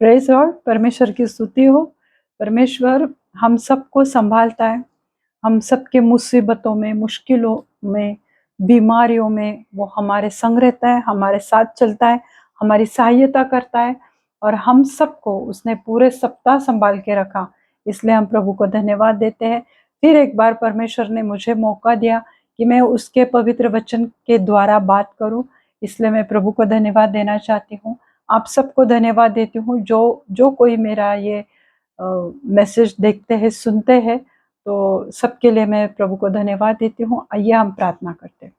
Praise Lord. परमेश्वर की स्तुति हो। परमेश्वर हम सबको संभालता है। हम सबके मुसीबतों में, मुश्किलों में, बीमारियों में वो हमारे संग रहता है, हमारे साथ चलता है, हमारी सहायता करता है और हम सबको उसने पूरे सप्ताह संभाल के रखा। इसलिए हम प्रभु को धन्यवाद देते हैं। फिर एक बार परमेश्वर ने मुझे मौका दिया कि मैं उसके पवित्र वचन के द्वारा बात करूं, इसलिए मैं प्रभु को धन्यवाद देना चाहती हूँ। आप सबको धन्यवाद देती हूँ जो जो कोई मेरा ये मैसेज देखते हैं, सुनते हैं, तो सबके लिए मैं प्रभु को धन्यवाद देती हूँ। आइए हम प्रार्थना करते हैं।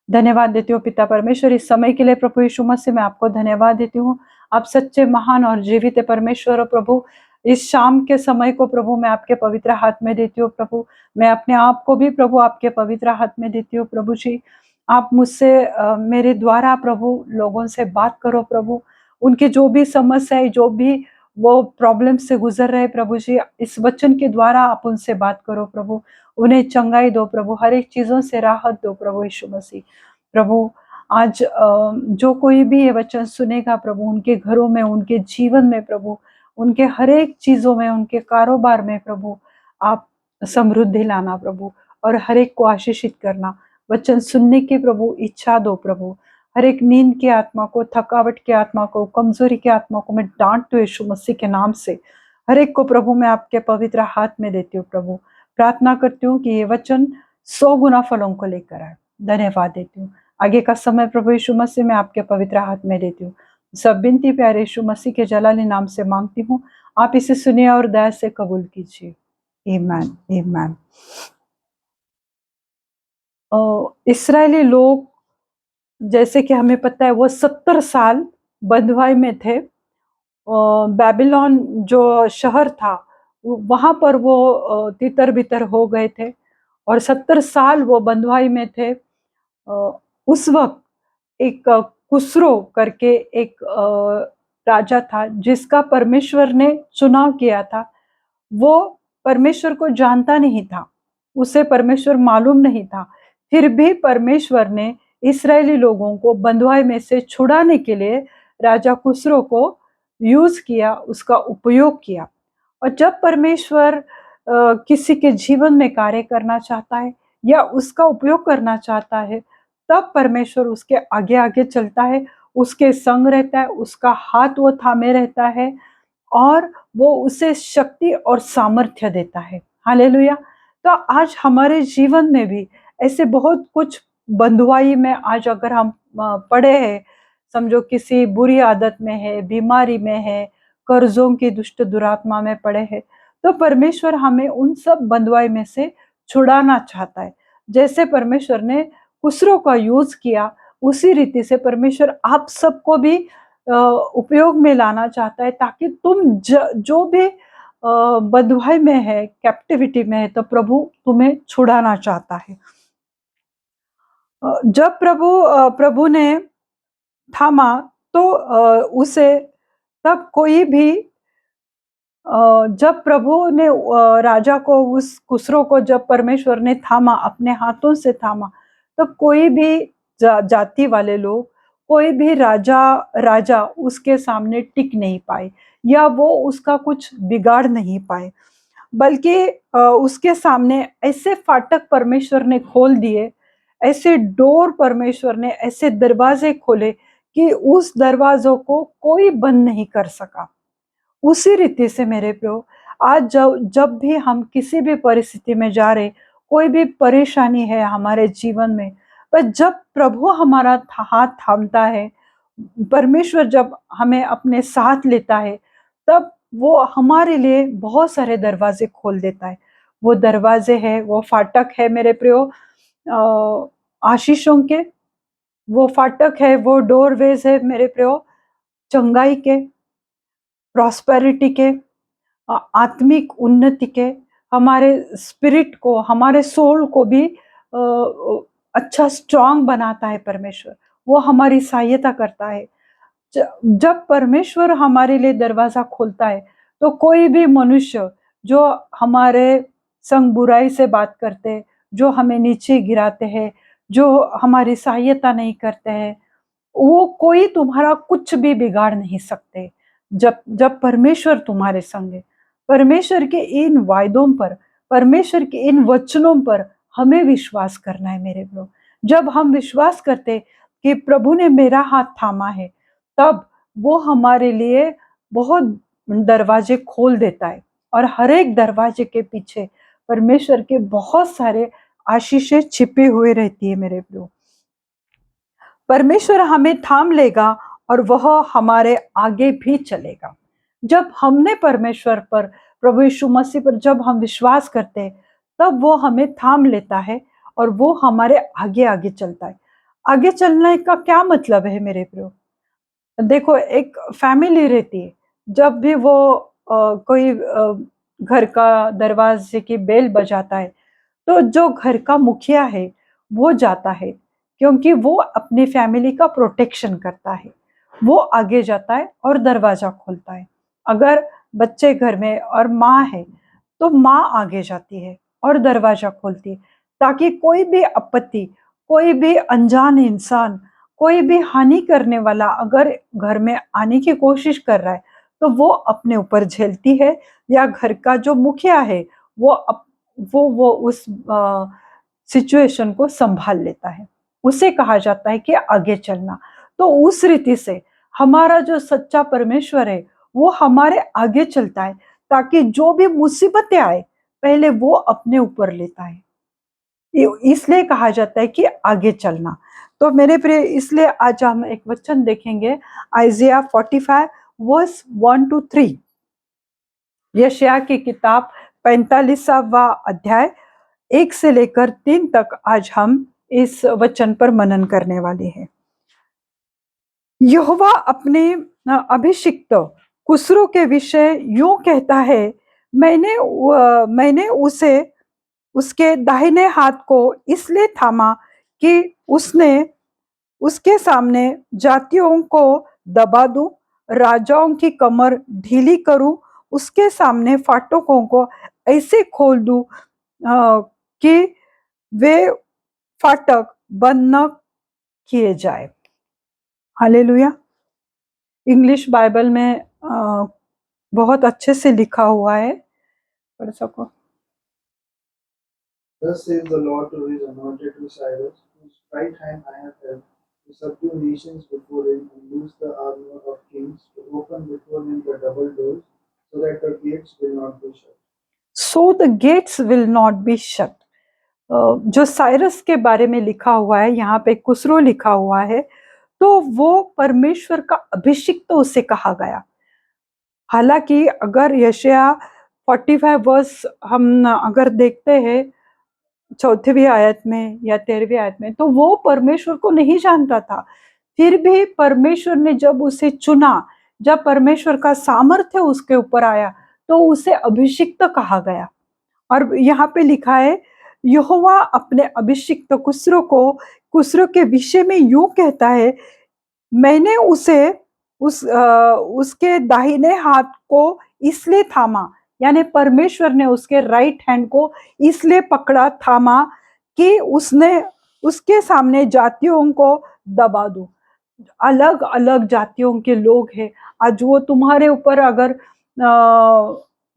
धन्यवाद देती हूँ पिता परमेश्वर, इस समय के लिए प्रभु यीशु मसीह मैं आपको धन्यवाद देती हूँ। आप सच्चे, महान और जीवित परमेश्वर हो प्रभु। इस शाम के समय को प्रभु मैं आपके पवित्र हाथ में देती हूँ प्रभु। मैं अपने आप को भी प्रभु आपके पवित्र हाथ में देती हूँ प्रभु जी। आप मुझसे मेरे द्वारा प्रभु लोगों से बात करो प्रभु। उनकी जो भी समस्या है, जो भी वो प्रॉब्लम से गुजर रहे प्रभु जी, इस वचन के द्वारा आप उनसे बात करो प्रभु। उन्हें चंगाई दो प्रभु, हर एक चीजों से राहत दो प्रभु यीशु मसीह। प्रभु आज जो कोई भी ये वचन सुनेगा प्रभु, उनके घरों में, उनके जीवन में प्रभु, उनके हर एक चीजों में, उनके कारोबार में प्रभु आप समृद्धि लाना प्रभु और हर एक को आशीषित करना। वचन सुनने की प्रभु इच्छा दो प्रभु। हर एक नींद की आत्मा को, थकावट की आत्मा को, कमजोरी की आत्मा को मैं डांटती हूँ यीशु मसीह के नाम से। हर एक को प्रभु मैं आपके पवित्र हाथ में देती हूँ प्रभु। प्रार्थना करती हूँ कि ये वचन 100 गुना फलों को लेकर आए। धन्यवाद देती हूँ। आगे का समय प्रभु यीशु मसीह मैं आपके पवित्र हाथ में देती हूँ। सब बिनती प्यारे यीशु मसीह के जलाली नाम से मांगती हूँ। आप इसे सुनिए और दया से कबूल कीजिए। आमीन, आमीन। इस्राएली लोग, जैसे कि हमें पता है, वो 70 साल बंधुआई में थे। बेबीलोन जो शहर था वहां पर वो तितर बितर हो गए थे और 70 साल वो बंधुआई में थे। उस वक्त एक कुसरो करके एक राजा था जिसका परमेश्वर ने चुनाव किया था। वो परमेश्वर को जानता नहीं था, उसे परमेश्वर मालूम नहीं था। फिर भी परमेश्वर ने इस्राएली लोगों को बंधुआई में से छुड़ाने के लिए राजा कुसरो को यूज किया, उसका उपयोग किया। और जब परमेश्वर किसी के जीवन में कार्य करना चाहता है या उसका उपयोग करना चाहता है, तब परमेश्वर उसके आगे आगे चलता है, उसके संग रहता है, उसका हाथ वो थामे रहता है और वो उसे शक्ति और सामर्थ्य देता है। हालेलुया। तो आज हमारे जीवन में भी ऐसे बहुत कुछ बंधुआई में आज अगर हम पड़े हैं, समझो किसी बुरी आदत में है, बीमारी में है, कर्जों की दुष्ट दुरात्मा में पड़े हैं, तो परमेश्वर हमें उन सब बंधुआई में से छुड़ाना चाहता है। जैसे परमेश्वर ने कुसरों का यूज किया, उसी रीति से परमेश्वर आप सबको भी उपयोग में लाना चाहता है, ताकि तुम जो भी बंधुआई में है, कैप्टिविटी में है, तो प्रभु तुम्हें छुड़ाना चाहता है। जब प्रभु ने थामा तो उसे तब कोई भी जब प्रभु ने राजा को, उस कुसरो को जब परमेश्वर ने थामा, अपने हाथों से थामा, तो कोई भी जाति वाले लोग, कोई भी राजा उसके सामने टिक नहीं पाए या वो उसका कुछ बिगाड़ नहीं पाए। बल्कि उसके सामने ऐसे फाटक परमेश्वर ने खोल दिए, ऐसे डोर परमेश्वर ने, ऐसे दरवाजे खोले कि उस दरवाजों को कोई बंद नहीं कर सका। उसी रीति से मेरे प्रियो, आज जब भी हम किसी भी परिस्थिति में जा रहे, कोई भी परेशानी है हमारे जीवन में, पर जब प्रभु हमारा हाथ थामता है, परमेश्वर जब हमें अपने साथ लेता है, तब वो हमारे लिए बहुत सारे दरवाजे खोल देता है। वो दरवाजे है, वो फाटक है मेरे प्रियो, आशीषों के। वो फाटक है, वो डोरवेज है मेरे प्रियो, चंगाई के, प्रॉस्पेरिटी के, आत्मिक उन्नति के, हमारे स्पिरिट को, हमारे सोल को भी अच्छा स्ट्रांग बनाता है परमेश्वर। वो हमारी सहायता करता है। जब परमेश्वर हमारे लिए दरवाजा खोलता है, तो कोई भी मनुष्य जो हमारे संग बुराई से बात करते हैं, जो हमें नीचे गिराते हैं, जो हमारी सहायता नहीं करते हैं, वो कोई तुम्हारा कुछ भी बिगाड़ नहीं सकते। जब जब परमेश्वर तुम्हारे संग है, परमेश्वर के इन वायदों पर, परमेश्वर के इन वचनों पर हमें विश्वास करना है मेरे प्रभु। जब हम विश्वास करते कि प्रभु ने मेरा हाथ थामा है, तब वो हमारे लिए बहुत दरवाजे खोल देता है, और हर एक दरवाजे के पीछे परमेश्वर के बहुत सारे आशीषें छिपे हुए रहती है मेरे प्रभु। परमेश्वर हमें थाम लेगा और वह हमारे आगे भी चलेगा। जब हमने परमेश्वर पर, प्रभु यीशु मसीह पर जब हम विश्वास करते हैं, तब वो हमें थाम लेता है और वो हमारे आगे आगे चलता है। आगे चलने का क्या मतलब है मेरे प्रभु? देखो, एक फैमिली रहती है, जब भी वो कोई घर का दरवाजे की बेल बजाता है, तो जो घर का मुखिया है वो जाता है, क्योंकि वो अपनी फैमिली का प्रोटेक्शन करता है। वो आगे जाता है और दरवाजा खोलता है। अगर बच्चे घर में और माँ है, तो माँ आगे जाती है और दरवाजा खोलती है, ताकि कोई भी आपत्ति, कोई भी अनजान इंसान, कोई भी हानि करने वाला अगर घर में आने की कोशिश कर रहा है, तो वो अपने ऊपर झेलती है, या घर का जो मुखिया है वो वो उस सिचुएशन को संभाल लेता है। उसे कहा जाता है कि आगे चलना। तो उस रीति से हमारा जो सच्चा परमेश्वर है वो हमारे आगे चलता है, ताकि जो भी मुसीबतें आए पहले वो अपने ऊपर लेता है। इसलिए कहा जाता है कि आगे चलना। तो मेरे प्रिय, इसलिए आज हम एक वचन देखेंगे, आइजिया 45 वर्स 1 to 3। यशायाह की किताब 45वां अध्याय 1 से लेकर 3 तक आज हम इस वचन पर मनन करने वाले हैं। यहोवा अपने अभिषिक्त कुसरू के विषय यूं कहता है, मैंने उसे उसके दाहिने हाथ को इसलिए थामा कि उसने उसके सामने जातियों को दबा दूं, राजाओं की कमर ढीली करूं, उसके सामने फाटकों को ऐसे खोल दूं कि वे फाटक बंद न किए जाए। हालेलुया। इंग्लिश बाइबल में बहुत अच्छे से लिखा हुआ है, पढ़ सको। Thus says the Lord to his anointed, to Cyrus, whose right hand I have held, to subdue nations before him, and loose the armor of kings, to open before him the double doors, so that the gates will not be shut. So the gates will not be shut. जो Cyrus के बारे में लिखा हुआ है, यहाँ पे कुसरो लिखा हुआ है, तो वो परमेश्वर का अभिषिक्त तो उसे कहा गया। हालांकि अगर यशायाह 45 वर्स हम अगर देखते हैं 4वीं आयत में या 13वीं आयत में, तो वो परमेश्वर को नहीं जानता था। फिर भी परमेश्वर ने जब उसे चुना, जब परमेश्वर का सामर्थ्य उसके ऊपर आया, तो उसे अभिषिक्त कहा गया। और यहाँ पे लिखा है, यहोवा अपने अभिषिक्त कुसरो के विषय में यूं कहता है, मैंने उसे उसके दाहिने हाथ को इसलिए थामा, यानी परमेश्वर ने उसके राइट हैंड को इसलिए पकड़ा, थामा कि उसने उसके सामने जातियों को दबा दूं। अलग अलग जातियों के लोग हैं, आज वो तुम्हारे ऊपर अगर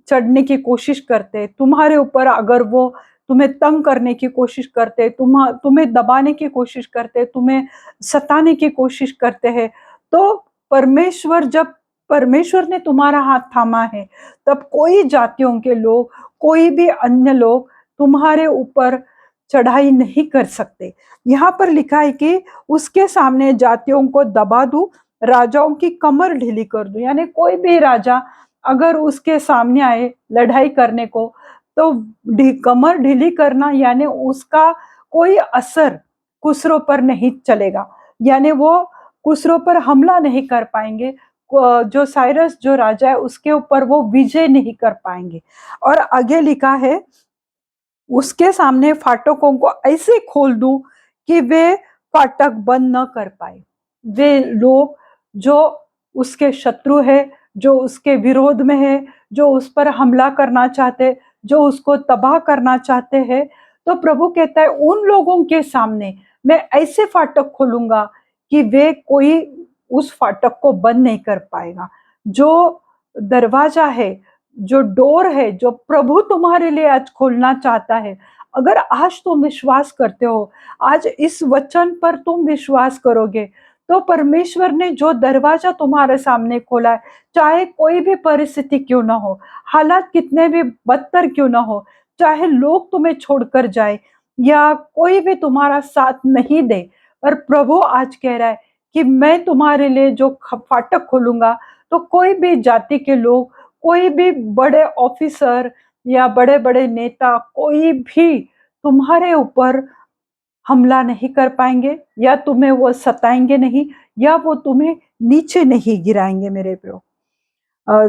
चढ़ने की कोशिश करते, तुम्हारे ऊपर अगर वो तुम्हें तंग करने की कोशिश करते, तुम्हें दबाने की कोशिश करते, तुम्हें सताने की कोशिश करते हैं, तो जब परमेश्वर ने तुम्हारा हाथ थामा है, तब कोई जातियों के लोग, कोई भी अन्य लोग तुम्हारे ऊपर चढ़ाई नहीं कर सकते। यहाँ पर लिखा है कि उसके सामने जातियों को दबा दूं, राजाओं की कमर ढीली कर दूं, यानी कोई भी राजा अगर उसके सामने आए लड़ाई करने को, तो कमर ढीली करना, यानी उसका कोई असर कुसरो पर नहीं चलेगा, यानी वो कुसरो पर हमला नहीं कर पाएंगे। जो साइरस जो राजा है उसके ऊपर वो विजय नहीं कर पाएंगे। और आगे लिखा है, उसके सामने फाटकों को ऐसे खोल दूं कि वे फाटक बंद न कर पाए। वे लोग जो उसके शत्रु है, जो उसके विरोध में है, जो उस पर हमला करना चाहते, जो उसको तबाह करना चाहते हैं, तो प्रभु कहता है उन लोगों के सामने मैं ऐसे फाटक खोलूंगा कि वे कोई उस फाटक को बंद नहीं कर पाएगा। जो दरवाजा है, जो डोर है, जो प्रभु तुम्हारे लिए आज खोलना चाहता है, अगर आज तुम विश्वास करते हो, आज इस वचन पर तुम विश्वास करोगे, तो परमेश्वर ने जो दरवाजा तुम्हारे सामने खोला है, चाहे कोई भी परिस्थिति क्यों ना हो, हालात कितने भी बदतर क्यों ना हो, चाहे लोग तुम्हें छोड़कर जाए या कोई भी तुम्हारा साथ नहीं दे, पर प्रभु आज कह रहा है कि मैं तुम्हारे लिए जो फाटक खोलूंगा, तो कोई भी जाति के लोग, कोई भी बड़े ऑफिसर या बड़े बड़े नेता, कोई भी तुम्हारे ऊपर हमला नहीं कर पाएंगे, या तुम्हें वो सताएंगे नहीं, या वो तुम्हें नीचे नहीं गिराएंगे मेरे प्रियो।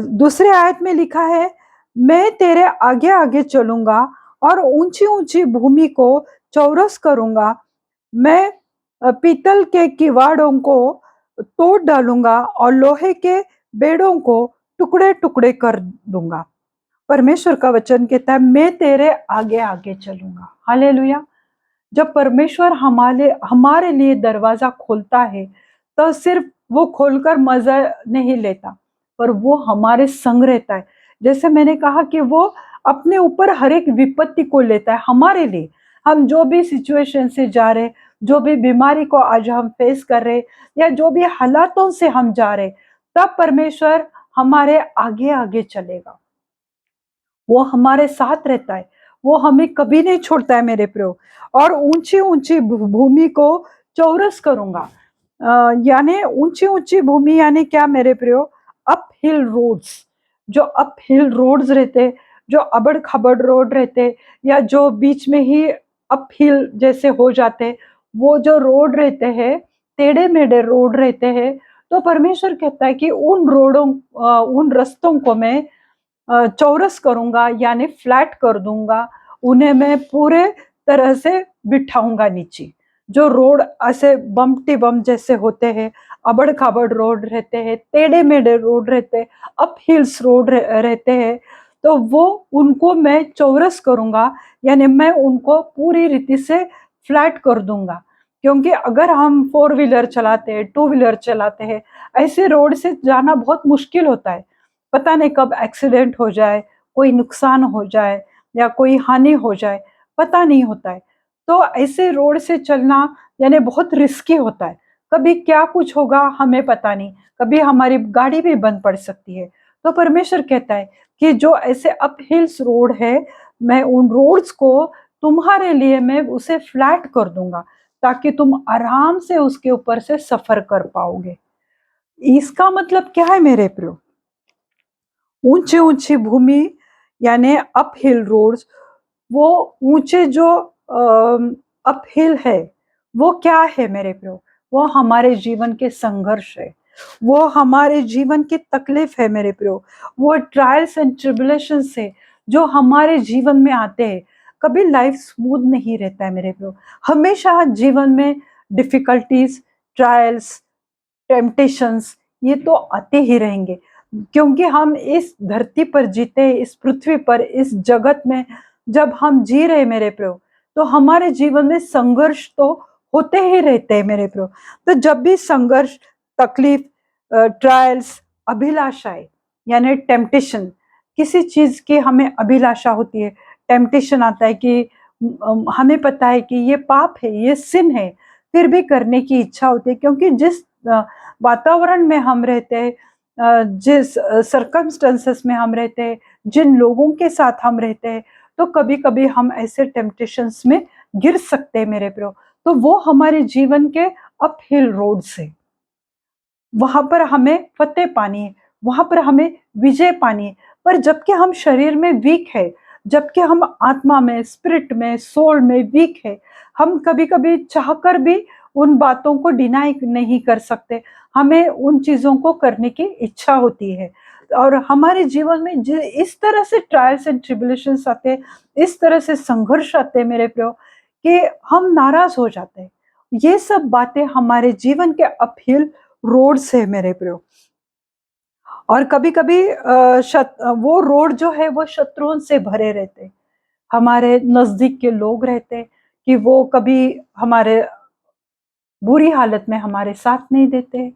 दूसरे आयत में लिखा है, मैं तेरे आगे आगे चलूंगा और ऊंची ऊंची भूमि को चौरस करूंगा। मैं पीतल के किवाड़ों को तोड़ डालूंगा और लोहे के बेड़ों को टुकड़े टुकड़े कर दूंगा। परमेश्वर का वचन कहता है, मैं तेरे आगे आगे चलूंगा। हालेलुया। जब परमेश्वर हमारे लिए दरवाजा खोलता है, तो सिर्फ वो खोलकर मजा नहीं लेता, पर वो हमारे संग रहता है। जैसे मैंने कहा कि वो अपने ऊपर हर एक विपत्ति को लेता है हमारे लिए। हम जो भी सिचुएशन से जा रहे, जो भी बीमारी को आज हम फेस कर रहे, या जो भी हालातों से हम जा रहे, तब परमेश्वर हमारे आगे आगे चलेगा। वो हमारे साथ रहता है, वो हमें कभी नहीं छोड़ता है मेरे प्रियो। और ऊंची ऊंची भूमि को चौरस करूंगा। यानी ऊंची ऊंची भूमि यानी क्या मेरे प्रियो? Up hill roads. जो अप हिल रोड्स रहते, जो अबड़ खबड़ रोड रहते, या जो बीच में ही अप हिल जैसे हो जाते, वो जो रोड रहते हैं, टेढ़े मेढ़े रोड रहते हैं, तो परमेश्वर कहता है कि उन रोडों, उन रस्तों को मैं चौरस करूंगा, यानी फ्लैट कर दूंगा। उन्हें मैं पूरे तरह से बिठाऊंगा नीचे। जो रोड ऐसे बम्पटी बम जैसे होते हैं, अबड़ खाबड़ रोड रहते हैं, टेढ़े मेढ़े रोड रहते हैं, अप हिल्स रोड रहते हैं, तो वो उनको मैं चौरस करूंगा, यानी मैं उनको पूरी रीति से फ्लैट कर दूंगा। क्योंकि अगर हम फोर व्हीलर चलाते हैं, टू व्हीलर चलाते हैं, ऐसे रोड से जाना बहुत मुश्किल होता है। पता नहीं कब एक्सीडेंट हो जाए, कोई नुकसान हो जाए या कोई हानि हो जाए, पता नहीं होता है। तो ऐसे रोड से चलना यानी बहुत रिस्की होता है। कभी क्या कुछ होगा हमें पता नहीं, कभी हमारी गाड़ी भी बंद पड़ सकती है। तो परमेश्वर कहता है कि जो ऐसे अप हिल्स रोड है, मैं उन रोड्स को तुम्हारे लिए मैं उसे फ्लैट कर दूंगा, ताकि तुम आराम से उसके ऊपर से सफर कर पाओगे। इसका मतलब क्या है मेरे प्रियो? ऊंची ऊंची भूमि यानी अप हिल रोड्स, वो ऊंचे जो अप हिल है, वो क्या है मेरे प्रियो? वो हमारे जीवन के संघर्ष है, वो हमारे जीवन की तकलीफ है मेरे प्रियो। वो ट्रायल्स एंड ट्रिबुलेशन से जो हमारे जीवन में आते हैं। कभी लाइफ स्मूथ नहीं रहता है मेरे प्रियो। हमेशा जीवन में डिफिकल्टीज, ट्रायल्स, टेम्पटेशंस, ये तो आते ही रहेंगे। क्योंकि हम इस धरती पर जीते, इस पृथ्वी पर, इस जगत में जब हम जी रहे मेरे प्रियो, तो हमारे जीवन में संघर्ष तो होते ही रहते हैं मेरे प्रियो। तो जब भी संघर्ष, तकलीफ, ट्रायल्स, अभिलाषाएं यानी टेम्पटेशन, किसी चीज की हमें अभिलाषा होती है, टेम्पटेशन आता है कि हमें पता है कि ये पाप है, ये सिन है, फिर भी करने की इच्छा होती है। क्योंकि जिस वातावरण में हम रहते हैं, जिस सर्कमस्टेंसेस में हम रहते हैं, जिन लोगों के साथ हम रहते हैं, तो कभी कभी हम ऐसे टेम्पटेशंस में गिर सकते हैं मेरे प्रियो। तो वो हमारे जीवन के अप हिल रोड से, वहां पर हमें फतेह पानी है, वहां पर हमें विजय पानी है। पर जबकि हम शरीर में वीक है, जबकि हम आत्मा में, स्पिरिट में, सोल में वीक है, हम कभी कभी चाहकर भी उन बातों को डिनाई नहीं कर सकते। हमें उन चीजों को करने की इच्छा होती है, और हमारे जीवन में इस तरह से ट्रायल्स एंड ट्रिबुलेशंस आते हैं, इस तरह से संघर्ष आते हैं मेरे प्रियो, कि हम नाराज हो जाते हैं। ये सब बातें हमारे जीवन के अपहिल रोड से मेरे प्रियो। और कभी कभी वो रोड जो है वो शत्रुओं से भरे रहते, हमारे नजदीक के लोग रहते, कि वो कभी हमारे बुरी हालत में हमारे साथ नहीं देते,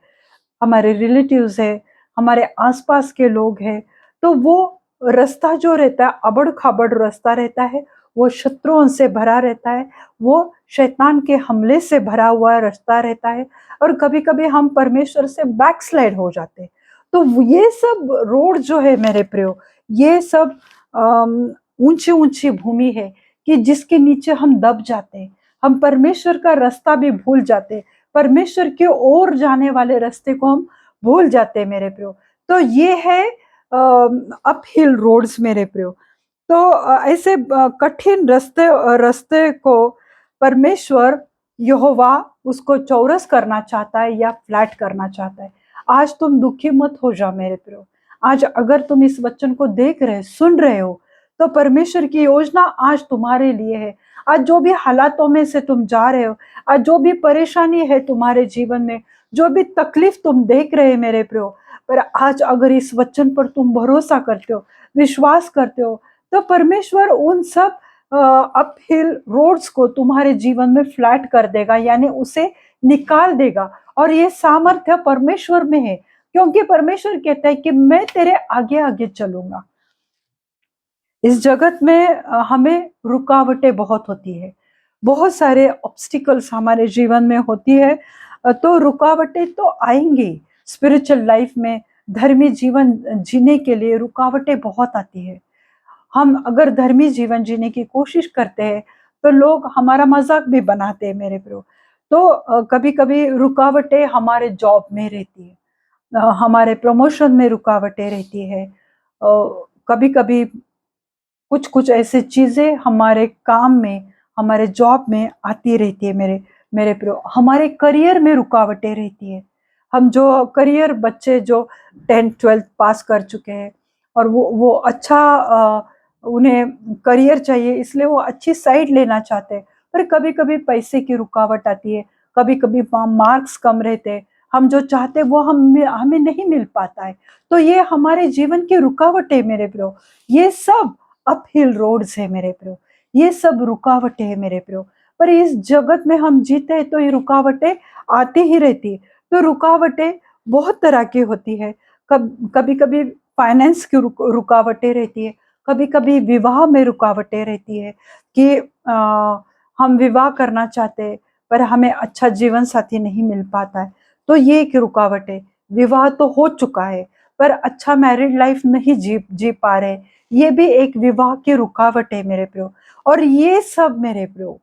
हमारे रिलेटिव्स है, हमारे आसपास के लोग हैं, तो वो रास्ता जो रहता है, अबड़-खाबड़ रास्ता रहता है, वो शत्रुओं से भरा रहता है, वो शैतान के हमले से भरा हुआ रास्ता रहता है और कभी-कभी हम परमेश्वर से बैकस्लाइड हो जाते हैं। तो ये सब रोड जो है मेरे प्रियो, ये सब ऊँची-ऊँची भूमि है कि जिसके नीचे हम दब जाते हैं। हम परमेश्वर का रास्ता भी भूल जाते हैं। परमेश्वर की ओर जाने वाले रास्ते को हम भूल जाते हैं मेरे प्रियो। तो ये है अपहिल रोड्स मेरे प्रियो। तो ऐसे कठिन रास्ते को परमेश्वर यहोवा उसको चौरस करना चाहता है या फ्लैट करना चाहता है। आज तुम दुखी मत हो जाओ मेरे प्रियो। आज अगर तुम इस वचन को देख रहे, सुन रहे हो, तो परमेश्वर की योजना आज तुम्हारे लिए है। आज जो भी हालातों में से तुम जा रहे हो, आज जो भी परेशानी है तुम्हारे जीवन में, जो भी तकलीफ तुम देख रहे हैं मेरे प्रियो, पर आज अगर इस वचन पर तुम भरोसा करते हो, विश्वास करते हो, तो परमेश्वर उन सब अपहिल रोड्स को तुम्हारे जीवन में फ्लैट कर देगा, यानी उसे निकाल देगा। और ये सामर्थ्य परमेश्वर में है, क्योंकि परमेश्वर कहता है कि मैं तेरे आगे आगे चलूंगा। इस जगत में हमें रुकावटें बहुत होती है, बहुत सारे ऑब्स्टिकल्स हमारे जीवन में होती है। तो रुकावटें तो आएंगी। स्पिरिचुअल लाइफ में, धर्मी जीवन जीने के लिए रुकावटें बहुत आती है। हम अगर धर्मी जीवन जीने की कोशिश करते हैं, तो लोग हमारा मजाक भी बनाते हैं मेरे प्रो। तो कभी कभी रुकावटें हमारे जॉब में रहती है, हमारे प्रमोशन में रुकावटें रहती है। कभी कभी कुछ कुछ ऐसी चीजें हमारे काम में, हमारे जॉब में आती रहती है मेरे मेरे प्रियो। हमारे करियर में रुकावटें रहती है। हम जो करियर बच्चे जो 10th-12th पास कर चुके हैं और वो अच्छा उन्हें करियर चाहिए, इसलिए वो अच्छी साइड लेना चाहते हैं, पर कभी कभी पैसे की रुकावट आती है, कभी कभी मार्क्स कम रहते हैं, हम जो चाहते हैं वो हमें नहीं मिल पाता है। तो ये हमारे जीवन की रुकावट है मेरे प्रियो। ये सब अपहिल रोड्स है मेरे प्रियो, ये सब रुकावटें है मेरे प्रियो। पर इस जगत में हम जीते हैं तो ये रुकावटें आती ही रहती है। तो रुकावटें बहुत तरह की होती है। कभी कभी फाइनेंस की रुकावटें रहती है, कभी कभी विवाह में रुकावटें रहती है कि हम विवाह करना चाहते हैं पर हमें अच्छा जीवन साथी नहीं मिल पाता है, तो ये एक रुकावट है। विवाह तो हो चुका है पर अच्छा मैरिड लाइफ नहीं जी पा रहे, ये भी एक विवाह की रुकावट है मेरे प्रियो। और ये सब मेरे प्रियो,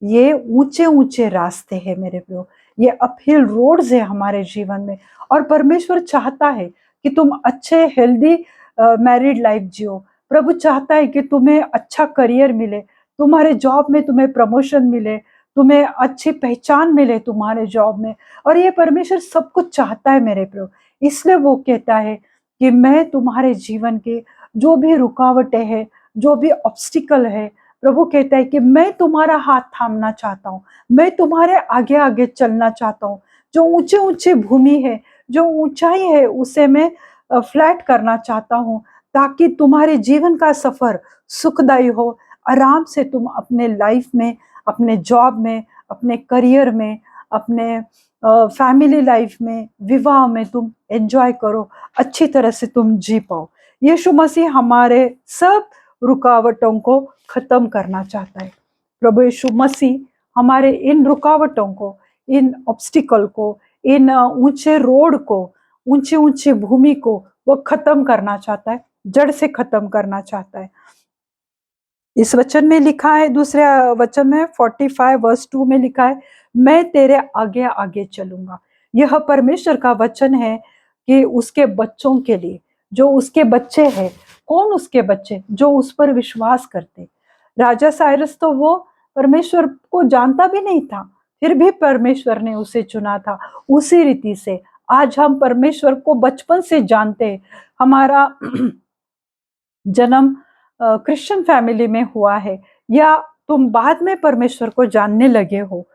ये ऊंचे ऊंचे रास्ते हैं मेरे प्रियो, ये अपहिल रोड्स है हमारे जीवन में। और परमेश्वर चाहता है कि तुम अच्छे हेल्दी मैरिड लाइफ जियो। प्रभु चाहता है कि तुम्हें अच्छा करियर मिले, तुम्हारे जॉब में तुम्हें प्रमोशन मिले, तुम्हें अच्छी पहचान मिले तुम्हारे जॉब में। और ये परमेश्वर सब कुछ चाहता है मेरे प्रियो। इसलिए वो कहता है कि मैं तुम्हारे जीवन के जो भी रुकावटें हैं, जो भी ऑब्स्टिकल है, प्रभु कहता है कि मैं तुम्हारा हाथ थामना चाहता हूँ, मैं तुम्हारे आगे आगे चलना चाहता हूँ। जो ऊंचे ऊंचे भूमि है, जो ऊंचाई है, उसे मैं फ्लैट करना चाहता हूँ, ताकि तुम्हारे जीवन का सफर सुखदायी हो। आराम से तुम अपने लाइफ में, अपने जॉब में, अपने करियर में, अपने फैमिली लाइफ में, विवाह में तुम एंजॉय करो, अच्छी तरह से तुम जी पाओ। यीशु मसीह हमारे सब रुकावटों को खत्म करना चाहता है। प्रभु यीशु मसीह हमारे इन रुकावटों को, इन ऑब्स्टिकल को, इन ऊंचे रोड को, ऊंची ऊंची भूमि को वो खत्म करना चाहता है, जड़ से खत्म करना चाहता है। इस वचन में लिखा है, दूसरे वचन में 45 वर्स 2 में लिखा है, मैं तेरे आगे आगे चलूंगा। यह परमेश्वर का वचन है कि उसके बच्चों के लिए, जो उसके बच्चे हैं। कौन उसके बच्चे? जो उस पर विश्वास करते। राजा साइरस तो वो परमेश्वर को जानता भी नहीं था, फिर भी परमेश्वर ने उसे चुना था। उसी रीति से आज हम परमेश्वर को बचपन से जानते हैं। हमारा जन्म क्रिश्चियन फैमिली में हुआ है, या तुम बाद में परमेश्वर को जानने लगे हो,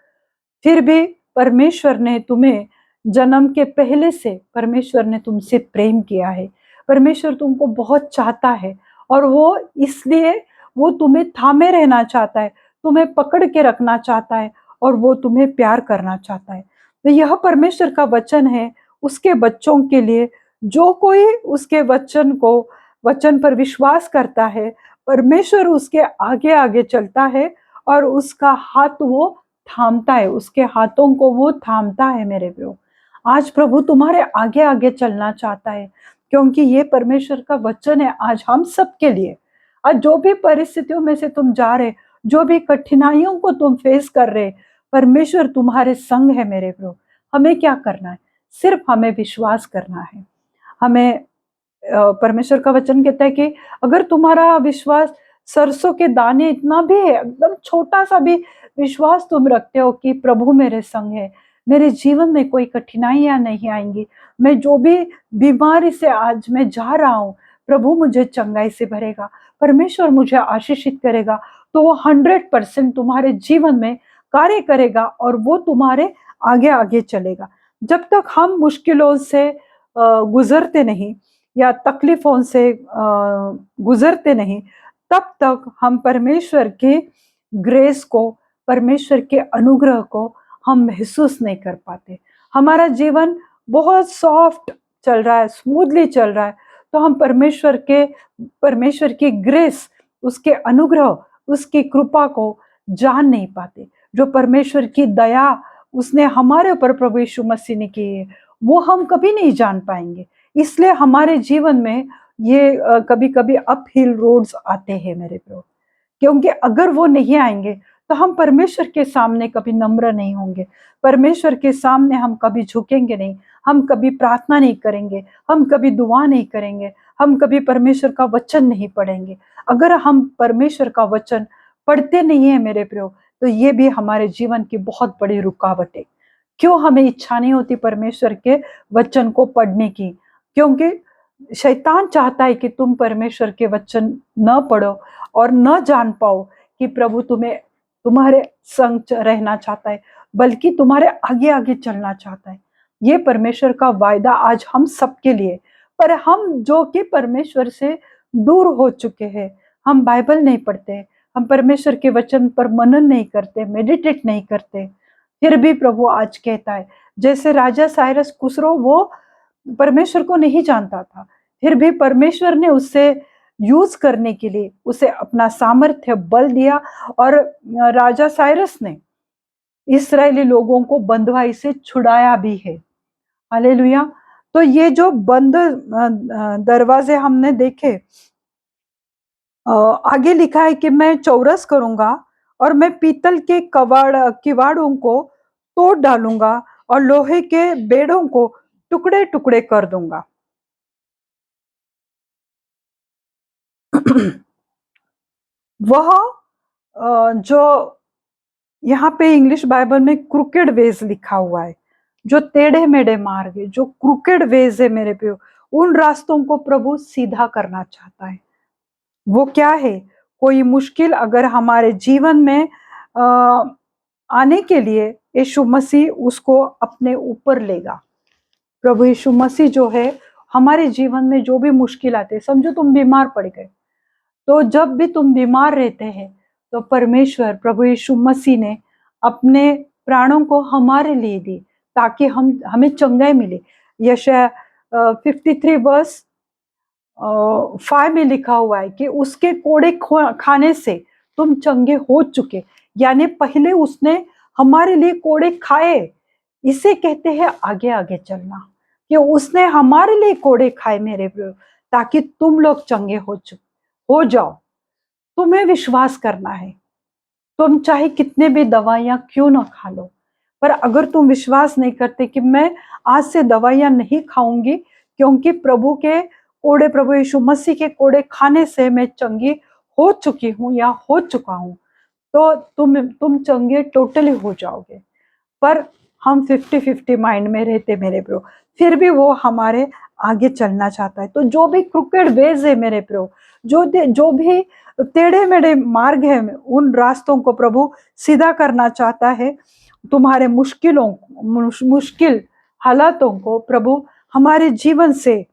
फिर भी परमेश्वर ने तुम्हें जन्म के पहले से परमेश्वर ने तुमसे प्रेम किया है। परमेश्वर तुमको बहुत चाहता है और वो इसलिए वो तुम्हें थामे रहना चाहता है, तुम्हें पकड़ के रखना चाहता है और वो तुम्हें प्यार करना चाहता है। तो यह परमेश्वर का वचन है उसके बच्चों के लिए, जो कोई उसके वचन पर विश्वास करता है, परमेश्वर उसके आगे आगे चलता है और उसका हाथ वो थामता है, उसके हाथों को वो थामता है मेरे प्रियो। आज प्रभु तुम्हारे आगे आगे चलना चाहता है, क्योंकि ये परमेश्वर का वचन है आज हम सबके लिए। आज जो भी परिस्थितियों में से तुम जा रहे, जो भी कठिनाइयों को तुम फेस कर रहे, परमेश्वर तुम्हारे संग है मेरे प्रभु। हमें क्या करना है? सिर्फ हमें विश्वास करना है। हमें परमेश्वर का वचन कहता है कि अगर तुम्हारा विश्वास सरसों के दाने इतना भी है, एकदम छोटा सा भी विश्वास तुम रखते हो कि प्रभु मेरे संग है, मेरे जीवन में कोई कठिनाइयां नहीं आएंगी, मैं जो भी बीमारी से आज मैं जा रहा हूँ, प्रभु मुझे चंगाई से भरेगा, परमेश्वर मुझे आशीषित करेगा, तो वो 100% तुम्हारे जीवन में कार्य करेगा और वो तुम्हारे आगे आगे चलेगा। जब तक हम मुश्किलों से गुजरते नहीं या तकलीफों से गुजरते नहीं, तब तक हम परमेश्वर के ग्रेस को, परमेश्वर के अनुग्रह को हम महसूस नहीं कर पाते। हमारा जीवन बहुत सॉफ्ट चल रहा है, स्मूथली चल रहा है, तो हम परमेश्वर की ग्रेस, उसके अनुग्रह, उसकी कृपा को जान नहीं पाते। जो परमेश्वर की दया उसने हमारे ऊपर प्रभु यीशु मसीह ने की है, वो हम कभी नहीं जान पाएंगे। इसलिए हमारे जीवन में ये कभी कभी अप हिल रोड्स आते हैं मेरे प्रभु, क्योंकि अगर वो नहीं आएंगे तो हम परमेश्वर के सामने कभी नम्र नहीं होंगे, परमेश्वर के सामने हम कभी झुकेंगे नहीं, हम कभी प्रार्थना नहीं करेंगे, हम कभी दुआ नहीं करेंगे, हम कभी परमेश्वर का वचन नहीं पढ़ेंगे। अगर हम परमेश्वर का वचन पढ़ते नहीं है मेरे प्रियो, तो ये भी हमारे जीवन की बहुत बड़ी रुकावट है। क्यों हमें इच्छा नहीं होती परमेश्वर के वचन को पढ़ने की? क्योंकि शैतान चाहता है कि तुम परमेश्वर के वचन न पढ़ो और न जान पाओ कि प्रभु तुम्हारे संग रहना चाहता है, बल्कि तुम्हारे आगे आगे चलना चाहता है। ये परमेश्वर का वायदा आज हम सबके लिए। पर हम जो कि परमेश्वर से दूर हो चुके हैं, हम बाइबल नहीं पढ़ते, हम परमेश्वर के वचन पर मनन नहीं करते, मेडिटेट नहीं करते, फिर भी प्रभु आज कहता है, जैसे राजा साइरस खुसरो, वो परमेश्वर को नहीं जानता था, फिर भी परमेश्वर ने उससे यूज करने के लिए उसे अपना सामर्थ्य बल दिया और राजा साइरस ने इसराइली लोगों को बंधुआई से छुड़ाया भी है। हालेलुया। तो ये जो बंद दरवाजे हमने देखे, आगे लिखा है कि मैं चौरस करूंगा और मैं पीतल के किवाड़ों को तोड़ डालूंगा और लोहे के बेड़ों को टुकड़े टुकड़े कर दूंगा। वह जो यहाँ पे इंग्लिश बाइबल में क्रूकेड वेज लिखा हुआ है, जो टेढ़े मेढ़े मार्ग है, जो क्रूकेड वेज है मेरे पे, उन रास्तों को प्रभु सीधा करना चाहता है। वो क्या है? कोई मुश्किल अगर हमारे जीवन में आने के लिए यीशु मसीह उसको अपने ऊपर लेगा। प्रभु यीशु मसीह जो है, हमारे जीवन में जो भी मुश्किल आते, समझो तुम बीमार पड़ गए, तो जब भी तुम बीमार रहते हैं, तो परमेश्वर प्रभु यीशु मसीह ने अपने प्राणों को हमारे लिए दी ताकि हमें चंगाई मिले। यशायाह 53 वर्स 5 में लिखा हुआ है कि उसके कोड़े खाने से तुम चंगे हो चुके, यानी पहले उसने हमारे लिए कोड़े खाए। इसे कहते हैं आगे आगे चलना, कि उसने हमारे लिए कोड़े खाए मेरे प्रभु, ताकि तुम लोग चंगे हो जाओ। तुम्हें विश्वास करना है। तुम चाहे कितने भी दवाइयां क्यों ना खा लो, पर अगर तुम विश्वास नहीं करते कि मैं आज से दवाइयां नहीं खाऊंगी, क्योंकि प्रभु यीशु मसीह के कोड़े खाने से मैं चंगी हो चुकी हूँ या हो चुका हूँ, तो तुम चंगे टोटली हो जाओगे। पर हम 50-50 माइंड में रहते मेरे प्रो, फिर भी वो हमारे आगे चलना चाहता है। तो जो भी क्रिकेट वेज है मेरे प्रो, जो भी टेढ़े मेढ़े मार्ग है, उन रास्तों को प्रभु सीधा करना चाहता है। तुम्हारे मुश्किल हालातों को प्रभु हमारे जीवन से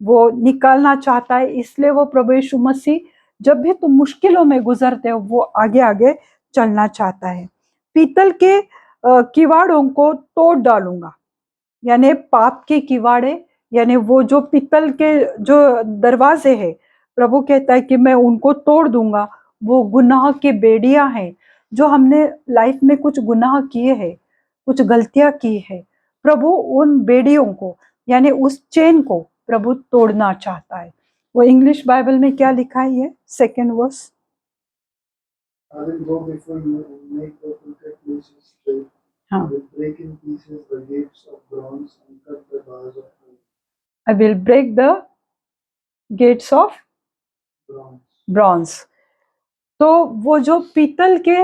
वो निकालना चाहता है। इसलिए वो प्रभु यीशु मसीह जब भी तुम मुश्किलों में गुजरते हो, वो आगे आगे चलना चाहता है। पीतल के किवाड़ों को तोड़ डालूंगा, यानी पाप के किवाड़े यानी वो जो पीतल के जो दरवाजे हैं, प्रभु कहता है कि मैं उनको तोड़ दूंगा। वो गुनाह की बेड़ियां हैं, जो हमने लाइफ में कुछ गुनाह किए हैं, कुछ गलतियां की है, प्रभु उन बेड़ियों को यानी उस चेन को प्रभु तोड़ना चाहता है। वो इंग्लिश बाइबल में क्या लिखा है, ये second verse. I will go before you and make the crooked places straight. I हाँ, will break in pieces the gates of bronze and cut the bars of I will break the gates of bronze. Bronze. तो वो जो पीतल के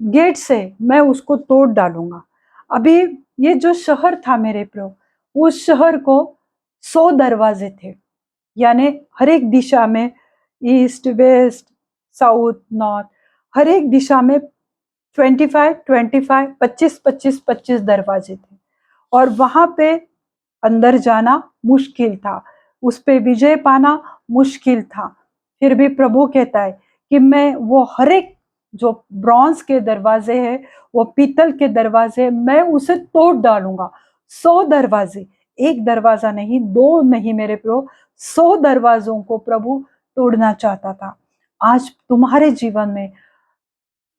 gate से मैं उसको तोड़ डालूंगा। अभी ये जो शहर था मेरे प्रभु, उस शहर को 100 दरवाजे थे, यानी हर एक दिशा में, ईस्ट वेस्ट साउथ नॉर्थ, हर एक दिशा में 25 25 25 25 25 दरवाजे थे। और वहां पे अंदर जाना मुश्किल था, उस पे विजय पाना मुश्किल था। फिर भी प्रभु कहता है कि मैं वो हर एक जो ब्रॉन्ज के दरवाजे हैं, वो पीतल के दरवाजे, मैं उसे तोड़ डालूंगा। 100 दरवाजे, एक दरवाजा नहीं, दो नहीं मेरे प्रभु, 100 दरवाजों को प्रभु तोड़ना चाहता था। आज तुम्हारे जीवन में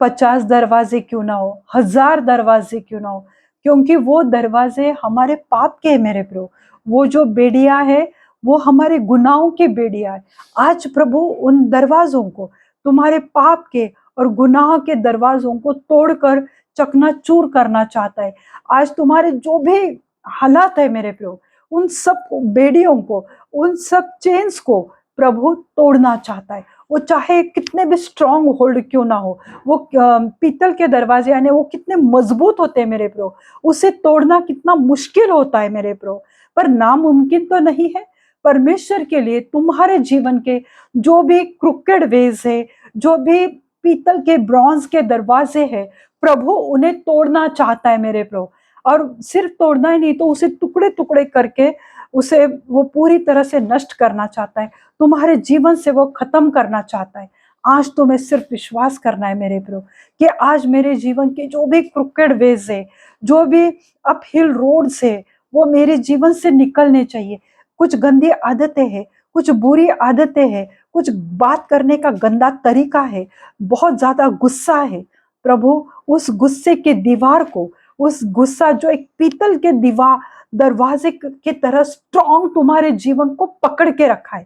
50 दरवाजे क्यों ना हो, 1000 दरवाजे क्यों ना हो, क्योंकि वो दरवाजे हमारे पाप के है मेरे प्रभु। वो जो बेड़िया है वो हमारे गुनाहों के बेड़िया है। आज प्रभु उन दरवाजों को, तुम्हारे पाप के और गुनाह के दरवाजों को तोड़कर चकनाचूर करना चाहता है। आज तुम्हारे जो भी हालात है मेरे प्रभु, उन सब बेड़ियों को, उन सब चेन्स को प्रभु तोड़ना चाहता है। वो चाहे कितने भी स्ट्रांग होल्ड क्यों ना हो, वो पीतल के दरवाजे यानी वो कितने मजबूत होते हैं मेरे प्रो, उसे तोड़ना कितना मुश्किल होता है मेरे प्रो, पर नामुमकिन तो नहीं है। परमेश्वर के लिए तुम्हारे जीवन के जो भी क्रुकेड वेज है, जो भी पीतल के ब्रॉन्ज के दरवाजे है, प्रभु उन्हें तोड़ना चाहता है मेरे प्रो। और सिर्फ तोड़ना ही नहीं, तो उसे टुकड़े टुकड़े करके उसे वो पूरी तरह से नष्ट करना चाहता है, तुम्हारे जीवन से वो खत्म करना चाहता है। आज तुम्हें सिर्फ विश्वास करना है मेरे प्रभु कि आज मेरे जीवन के जो भी क्रुकेड वेज है, जो भी अप हिल रोड है, वो मेरे जीवन से निकलने चाहिए। कुछ गंदी आदतें हैं, कुछ बुरी आदतें हैं, कुछ बात करने का गंदा तरीका है, बहुत ज्यादा गुस्सा है, प्रभु उस गुस्से के दीवार को, उस गुस्सा जो एक पीतल के दीवार दरवाजे के तरह स्ट्रॉन्ग तुम्हारे जीवन को पकड़ के रखा है।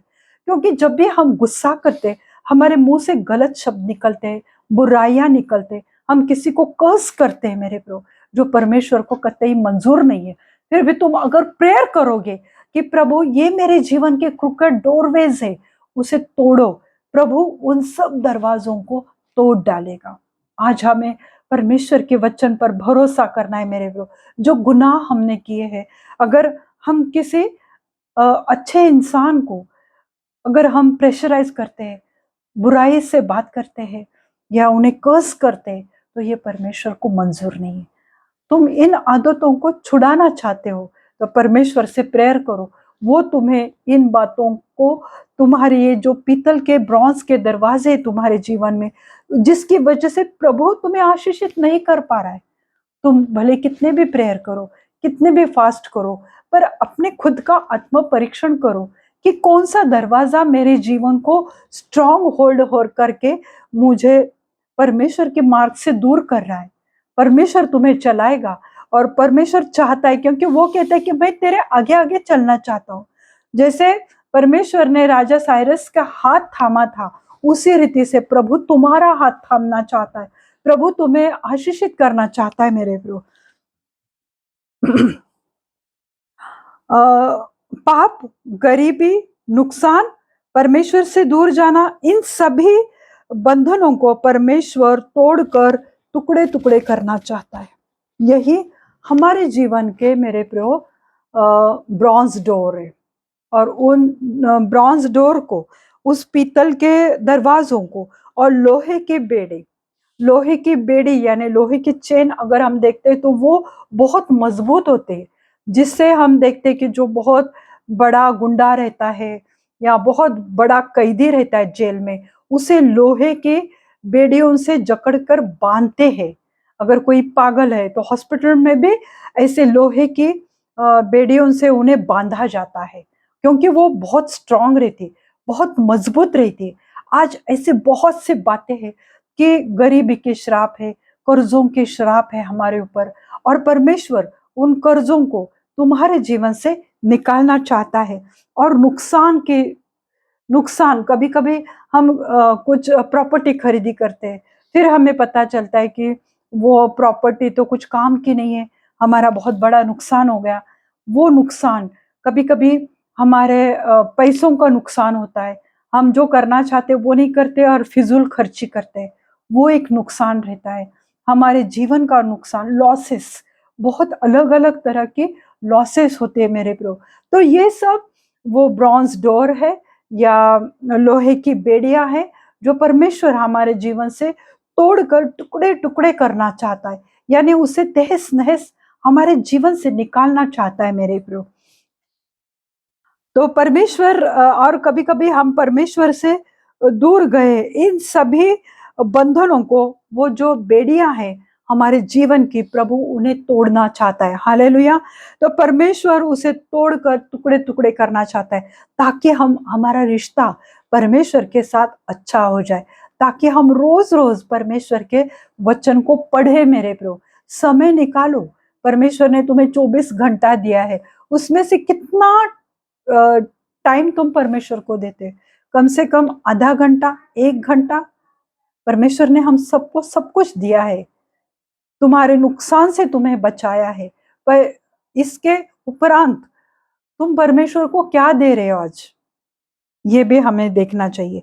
क्योंकि जब भी हम गुस्सा करते, हमारे मुंह से गलत शब्द निकलते हैं, बुराइयां निकलते, हम किसी को कर्स करते हैं मेरे प्रभु, जो परमेश्वर को कतई मंजूर नहीं है। फिर भी तुम अगर प्रेयर करोगे कि प्रभु ये मेरे जीवन के क्रुकेड डोरवेज है, उसे तोड़ो, प्रभु उन सब दरवाजों को तोड़ डालेगा। आज हमें परमेश्वर के वचन पर भरोसा करना है मेरे प्रभु। जो गुनाह हमने किए हैं, अगर हम किसी अच्छे इंसान को अगर हम प्रेशराइज करते हैं, बुराई से बात करते हैं या उन्हें कर्स करते हैं, तो ये परमेश्वर को मंजूर नहीं है। तुम इन आदतों को छुड़ाना चाहते हो तो परमेश्वर से प्रेयर करो, वो तुम्हें इन बातों को, तुम्हारे ये जो पीतल के ब्रॉन्ज के दरवाजे तुम्हारे जीवन में, जिसकी वजह से प्रभु तुम्हें आशीषित नहीं कर पा रहा है, तुम भले कितने भी प्रेयर करो, कितने भी फास्ट करो, पर अपने खुद का आत्म परीक्षण करो कि कौन सा दरवाजा मेरे जीवन को स्ट्रांग होल्ड हो करके मुझे परमेश्वर के मार्ग से दूर कर रहा है। परमेश्वर तुम्हें चलाएगा और परमेश्वर चाहता है, क्योंकि वो कहता है कि मैं तेरे आगे आगे चलना चाहता हूँ। जैसे परमेश्वर ने राजा साइरस का हाथ थामा था, उसी रीति से प्रभु तुम्हारा हाथ थामना चाहता है। प्रभु तुम्हें आशीषित करना चाहता है मेरे प्रभु। पाप, गरीबी, नुकसान, परमेश्वर से दूर जाना, इन सभी बंधनों को परमेश्वर तोड़कर टुकड़े टुकड़े करना चाहता है। यही हमारे जीवन के मेरे प्रियो ब्रॉन्ज डोर है। और उन ब्रॉन्ज डोर को, उस पीतल के दरवाजों को और लोहे की बेड़ी यानी लोहे की चेन अगर हम देखते हैं तो वो बहुत मजबूत होते हैं, जिससे हम देखते हैं कि जो बहुत बड़ा गुंडा रहता है या बहुत बड़ा कैदी रहता है जेल में, उसे लोहे के बेड़ियों से जकड़कर बांधते हैं। अगर कोई पागल है तो हॉस्पिटल में भी ऐसे लोहे की बेड़ियों से उन्हें बांधा जाता है, क्योंकि वो बहुत स्ट्रांग रहती, बहुत मजबूत रहती। आज ऐसे बहुत सी बातें हैं कि गरीबी के श्राप है, कर्जों के श्राप है हमारे ऊपर, और परमेश्वर उन कर्जों को तुम्हारे जीवन से निकालना चाहता है। और नुकसान कभी कभी हम कुछ प्रॉपर्टी खरीदी करते हैं, फिर हमें पता चलता है कि वो प्रॉपर्टी तो कुछ काम की नहीं है, हमारा बहुत बड़ा नुकसान हो गया। वो नुकसान कभी कभी हमारे पैसों का नुकसान होता है, हम जो करना चाहते वो नहीं करते और फिजूल खर्ची करते हैं, वो एक नुकसान रहता है। हमारे जीवन का नुकसान, लॉसेस, बहुत अलग अलग तरह के लॉसेस होते हैं मेरे प्रो। तो ये सब वो ब्रॉन्ज डोर है या लोहे की बेड़ियां है जो परमेश्वर हमारे जीवन से तोड़कर टुकड़े टुकड़े करना चाहता है, यानी उसे तहस नहस हमारे जीवन से निकालना चाहता है मेरे प्रियो। तो परमेश्वर और कभी कभी हम परमेश्वर से दूर गए, इन सभी बंधनों को, वो जो बेड़ियां हैं हमारे जीवन की, प्रभु उन्हें तोड़ना चाहता है। हालेलुया। तो परमेश्वर उसे तोड़कर टुकड़े टुकड़े करना चाहता है, ताकि हम हमारा रिश्ता परमेश्वर के साथ अच्छा हो जाए, ताकि हम रोज रोज परमेश्वर के वचन को पढ़े मेरे प्रभु। समय निकालो, परमेश्वर ने तुम्हें 24 घंटा दिया है, उसमें से कितना टाइम तुम परमेश्वर को देते? कम से कम आधा घंटा, 1 घंटा। परमेश्वर ने हम सबको सब कुछ दिया है, तुम्हारे नुकसान से तुम्हें बचाया है, पर इसके उपरांत तुम परमेश्वर को क्या दे रहे हो आज, ये भी हमें देखना चाहिए।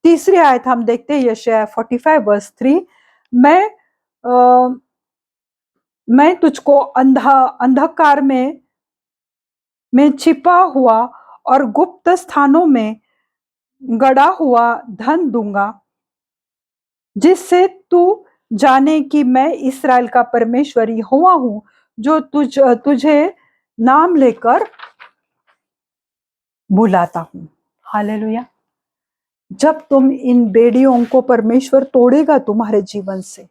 तीसरी आयत हम देखते हैं, यशायाह 45:3। मैं तुझको अंधकार में छिपा हुआ और गुप्त स्थानों में गड़ा हुआ धन दूंगा, जिससे तू जाने कि मैं इस्राएल का परमेश्वर यहोवा हूं, जो तुझे नाम लेकर बुलाता हूं। हालेलुया। जब तुम इन बेड़ियों को परमेश्वर तोड़ेगा तुम्हारे जीवन से,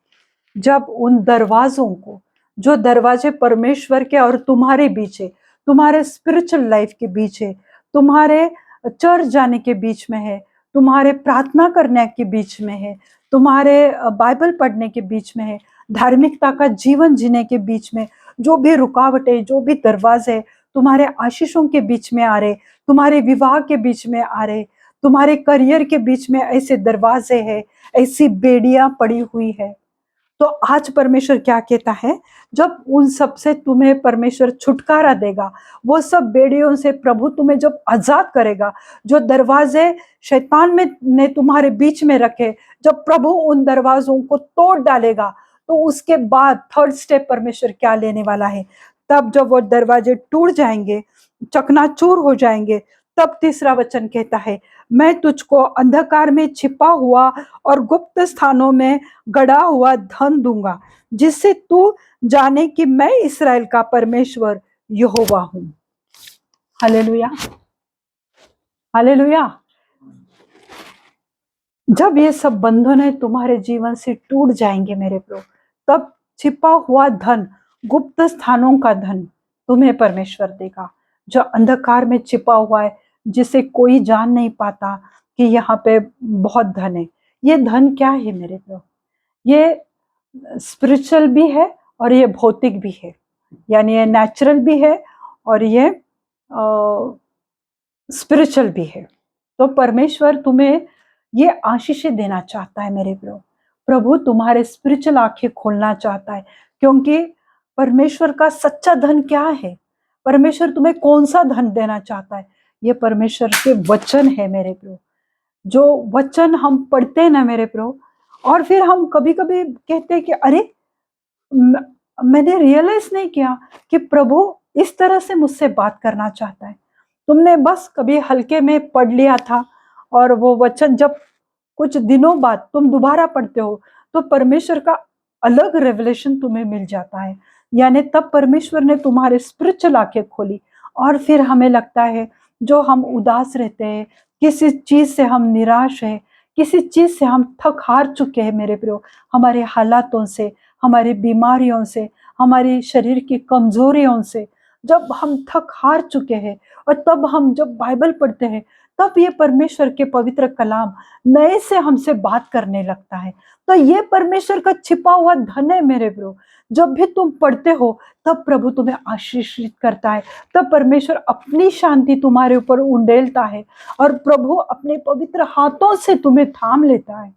जब उन दरवाजों को, जो दरवाजे परमेश्वर के और तुम्हारे बीच है, तुम्हारे स्पिरिचुअल लाइफ के बीच है, तुम्हारे चर्च जाने के बीच में है, तुम्हारे प्रार्थना करने के बीच में है, तुम्हारे बाइबल पढ़ने के बीच में है, धार्मिकता का जीवन जीने के बीच में जो भी रुकावटें, जो भी दरवाजे तुम्हारे आशीषों के बीच में आ रहे, तुम्हारे विवाह के बीच में आ रहे, तुम्हारे करियर के बीच में ऐसे दरवाजे हैं, ऐसी बेड़ियां पड़ी हुई है, तो आज परमेश्वर क्या कहता है, जब उन सब से तुम्हें परमेश्वर छुटकारा देगा, वो सब बेड़ियों से प्रभु तुम्हें जब आजाद करेगा, जो दरवाजे शैतान ने तुम्हारे बीच में रखे, जब प्रभु उन दरवाजों को तोड़ डालेगा, तो उसके बाद थर्ड स्टेप परमेश्वर क्या लेने वाला है। तब जब वो दरवाजे टूट जाएंगे, चकनाचूर हो जाएंगे, तब तीसरा वचन कहता है, मैं तुझको अंधकार में छिपा हुआ और गुप्त स्थानों में गड़ा हुआ धन दूंगा, जिससे तू जाने कि मैं इस्राएल का परमेश्वर यहोवा हूं। Hallelujah, hallelujah. जब ये सब बंधन तुम्हारे जीवन से टूट जाएंगे मेरे प्रभु, तब छिपा हुआ धन, गुप्त स्थानों का धन तुम्हें परमेश्वर देगा, जो अंधकार में छिपा हुआ है, जिसे कोई जान नहीं पाता कि यहाँ पे बहुत धन है। ये धन क्या है मेरे प्रभु? ये स्पिरिचुअल भी है और ये भौतिक भी है, यानी ये नेचुरल भी है और ये स्पिरिचुअल भी है। तो परमेश्वर तुम्हें ये आशीषें देना चाहता है मेरे प्रभु। प्रभु तुम्हारे स्पिरिचुअल आंखें खोलना चाहता है, क्योंकि परमेश्वर का सच्चा धन क्या है, परमेश्वर तुम्हें कौन सा धन देना चाहता है, ये परमेश्वर के वचन है मेरे प्रभु। जो वचन हम पढ़ते हैं ना मेरे प्रभु, और फिर हम कभी कभी कहते हैं कि अरे मैंने रियलाइज नहीं किया कि प्रभु इस तरह से मुझसे बात करना चाहता है। तुमने बस कभी हल्के में पढ़ लिया था, और वो वचन जब कुछ दिनों बाद तुम दोबारा पढ़ते हो, तो परमेश्वर का अलग रेवलेशन तुम्हें मिल जाता है, यानी तब परमेश्वर ने तुम्हारे स्पिरिचुअल आंखें खोली। और फिर हमें लगता है, जो हम उदास रहते हैं, किसी चीज से हम निराश है, किसी चीज से हम थक हार चुके हैं मेरे प्रियो, हमारे हालातों से, हमारी बीमारियों से, हमारी शरीर की कमजोरियों से, जब हम थक हार चुके हैं और तब हम जब बाइबल पढ़ते हैं, तब ये परमेश्वर के पवित्र कलाम नए से हमसे बात करने लगता है। तो ये परमेश्वर का छिपा हुआ धन है मेरे ब्रो। जब भी तुम पढ़ते हो तब प्रभु तुम्हें आशीषित करता है, तब परमेश्वर अपनी शांति तुम्हारे ऊपर उंडेलता है और प्रभु अपने पवित्र हाथों से तुम्हें थाम लेता है।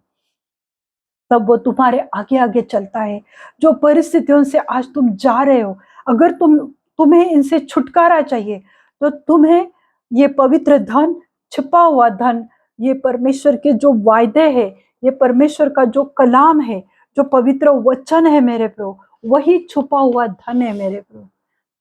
तब वो तुम्हारे आगे आगे चलता है। जो परिस्थितियों से आज तुम जा रहे हो, अगर तुम्हें इनसे छुटकारा चाहिए, तो तुम्हें ये पवित्र धन, छिपा हुआ धन, ये परमेश्वर के जो वायदे हैं, ये परमेश्वर का जो कलाम है, जो पवित्र वचन है मेरे प्रभु, वही छुपा हुआ धन है मेरे प्रभु।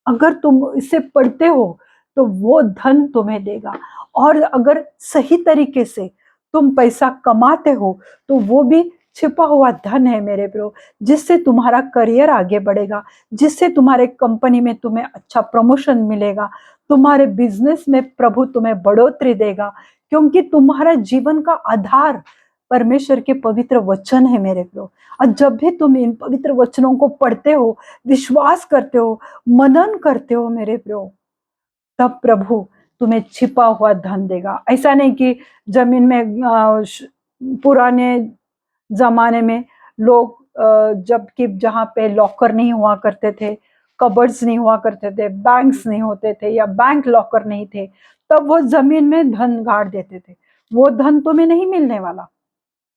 अगर तुम इसे पढ़ते हो तो वो धन तुम्हें देगा। और अगर सही तरीके से तुम पैसा कमाते हो तो वो भी छिपा हुआ धन है मेरे ब्रो, जिससे तुम्हारा करियर आगे बढ़ेगा, जिससे तुम्हारे कंपनी में तुम्हें अच्छा प्रमोशन मिलेगा, तुम्हारे बिजनेस में प्रभु तुम्हें बढ़ोतरी देगा, क्योंकि तुम्हारा जीवन का आधार परमेश्वर के पवित्र वचन है मेरे ब्रो। और जब भी तुम इन पवित्र वचनों को पढ़ते हो, विश्वास करते हो, मनन करते हो मेरे ब्रो, तब प्रभु तुम्हें छिपा हुआ धन देगा। ऐसा नहीं कि जमीन में पुराने जमाने में लोग जबकि जहाँ पे लॉकर नहीं हुआ करते थे, कबर्ड्स नहीं हुआ करते थे, बैंक्स नहीं होते थे या बैंक लॉकर नहीं थे, तब वो जमीन में धन गाड़ देते थे। वो धन तुम्हें नहीं मिलने वाला।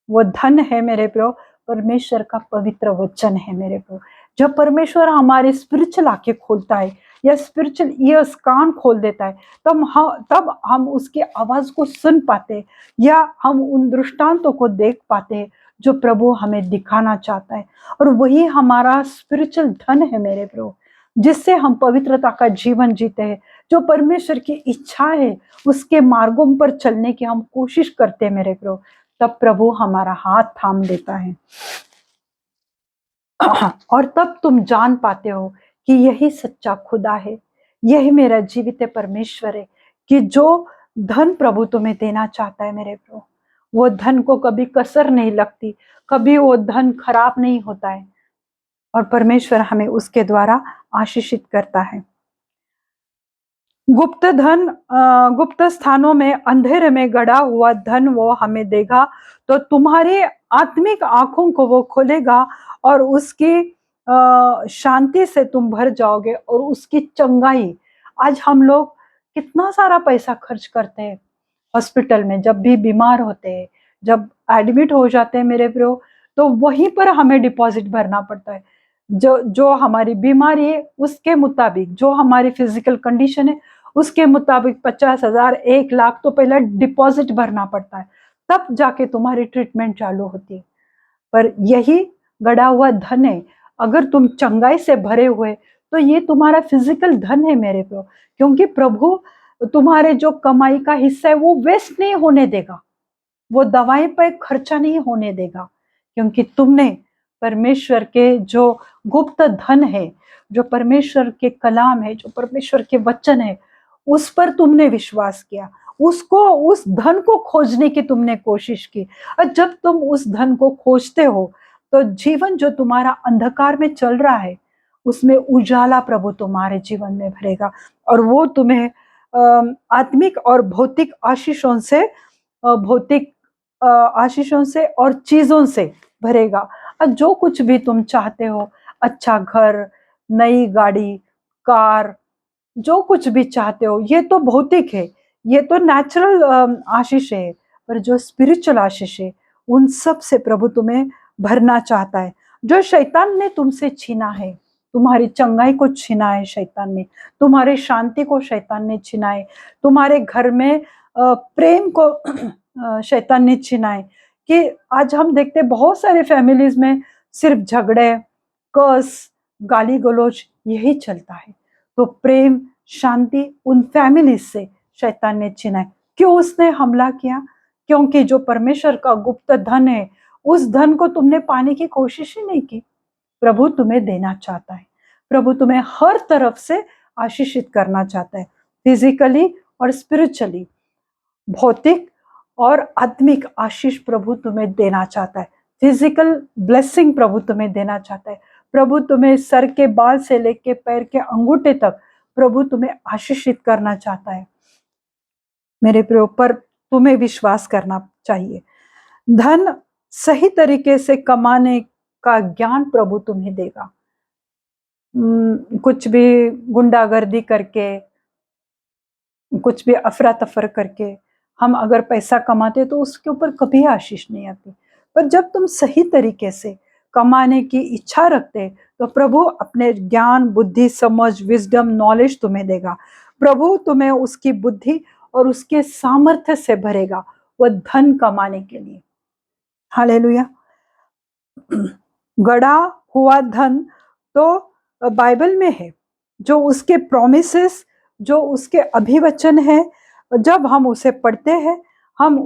वो धन है मेरे प्रो, परमेश्वर का पवित्र वचन है मेरे प्रो। जब परमेश्वर हमारे स्पिरिचुअल आंखें खोलता है या स्पिरिचुअल ईयर्स, कान खोल देता है, तब हम उसकी आवाज को सुन पाते हैं या हम उन दृष्टांतों को देख पाते हैं जो प्रभु हमें दिखाना चाहता है। और वही हमारा स्पिरिचुअल धन है मेरे प्रभु, जिससे हम पवित्रता का जीवन जीते हैं। जो परमेश्वर की इच्छा है उसके मार्गों पर चलने की हम कोशिश करते हैं मेरे प्रभु, तब प्रभु हमारा हाथ थाम देता है। और तब तुम जान पाते हो कि यही सच्चा खुदा है, यही मेरा जीवित परमेश्वर है, कि जो धन प्रभु तुम्हें देना चाहता है मेरे प्रभु, वो धन को कभी कसर नहीं लगती, कभी वो धन खराब नहीं होता है, और परमेश्वर हमें उसके द्वारा आशीषित करता है। गुप्त धन, गुप्त स्थानों में अंधेरे में गड़ा हुआ धन वो हमें देगा, तो तुम्हारी आत्मिक आंखों को वो खोलेगा और उसकी शांति से तुम भर जाओगे और उसकी चंगाई। आज हम लोग कितना सारा पैसा खर्च करते हैं हॉस्पिटल में, जब भी बीमार होते हैं, जब एडमिट हो जाते हैं मेरे प्रो, तो वहीं पर हमें डिपॉजिट भरना पड़ता है। जो हमारी बीमारी है उसके मुताबिक, जो हमारी फिजिकल कंडीशन है उसके मुताबिक 50,000, 1 लाख तो पहले डिपॉजिट भरना पड़ता है, तब जाके तुम्हारी ट्रीटमेंट चालू होती है। पर यही गड़ा हुआ धन है, अगर तुम चंगाई से भरे हुए, तो ये तुम्हारा फिजिकल धन है मेरे प्रो, क्योंकि प्रभु तुम्हारे जो कमाई का हिस्सा है वो वेस्ट नहीं होने देगा, वो दवाई पर खर्चा नहीं होने देगा, क्योंकि तुमने परमेश्वर के जो गुप्त धन है, जो परमेश्वर के कलाम है, जो परमेश्वर के वचन है, उस पर तुमने विश्वास किया, उसको, उस धन को खोजने की तुमने कोशिश की। और जब तुम उस धन को खोजते हो, तो जीवन जो तुम्हारा अंधकार में चल रहा है उसमें उजाला प्रभु तुम्हारे जीवन में भरेगा, और वो तुम्हें आत्मिक और भौतिक आशीषों से, भौतिक आशीषों से और चीजों से भरेगा। और जो कुछ भी तुम चाहते हो, अच्छा घर, नई गाड़ी, कार, जो कुछ भी चाहते हो, ये तो भौतिक है, ये तो नेचुरल आशीष है, पर जो स्पिरिचुअल आशीष है उन सब से प्रभु तुम्हें भरना चाहता है। जो शैतान ने तुमसे छीना है, तुम्हारी चंगाई को छीना है शैतान ने, तुम्हारी शांति को शैतान ने छीना है, तुम्हारे घर में प्रेम को शैतान ने छीना है। कि आज हम देखते बहुत सारे फैमिलीज में सिर्फ झगड़े, कर्स, गाली गलौज यही चलता है। तो प्रेम, शांति उन फैमिली से शैतान ने छीना है। क्यों उसने हमला किया? क्योंकि जो परमेश्वर का गुप्त धन है, उस धन को तुमने पाने की कोशिश ही नहीं की। प्रभु तुम्हें देना चाहता है, प्रभु तुम्हें हर तरफ से आशीषित करना चाहता है, फिजिकली और स्पिरिचुअली, भौतिक और आत्मिक आशीष प्रभु तुम्हें देना चाहता है। फिजिकल ब्लेसिंग प्रभु तुम्हें देना चाहता है। प्रभु तुम्हें सर के बाल से लेके पैर के अंगूठे तक प्रभु तुम्हें आशीषित करना चाहता है मेरे प्रियो, पर तुम्हें विश्वास करना चाहिए। धन सही तरीके से कमाने का ज्ञान प्रभु तुम्हें देगा। कुछ भी गुंडागर्दी करके, कुछ भी अफरा तफर करके हम अगर पैसा कमाते तो उसके ऊपर कभी आशीष नहीं आती। पर जब तुम सही तरीके से कमाने की इच्छा रखते तो प्रभु अपने ज्ञान, बुद्धि, समझ, विजडम, नॉलेज तुम्हें देगा। प्रभु तुम्हें उसकी बुद्धि और उसके सामर्थ्य से भरेगा वह धन कमाने के लिए। हालेलुया। गड़ा हुआ धन तो बाइबल में है, जो उसके प्रोमिसेस, जो उसके अभिवचन है, जब हम उसे पढ़ते हैं हम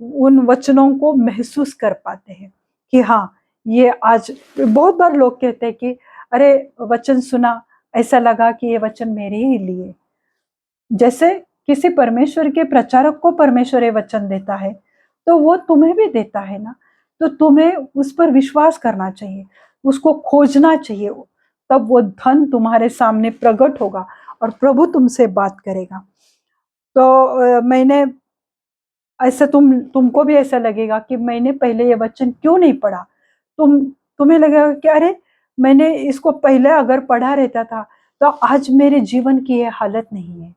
उन वचनों को महसूस कर पाते हैं कि हाँ, ये आज बहुत बार लोग कहते हैं कि अरे वचन सुना, ऐसा लगा कि ये वचन मेरे ही लिए। जैसे किसी परमेश्वर के प्रचारक को परमेश्वर ये वचन देता है तो वो तुम्हें भी देता है ना, तो तुम्हें उस पर विश्वास करना चाहिए, उसको खोजना चाहिए, तब वो धन तुम्हारे सामने प्रकट होगा और प्रभु तुमसे बात करेगा। तो मैंने ऐसा तुमको भी ऐसा लगेगा कि मैंने पहले ये वचन क्यों नहीं पढ़ा। तुम्हें लगेगा कि अरे मैंने इसको पहले अगर पढ़ा रहता था तो आज मेरे जीवन की ये हालत नहीं है।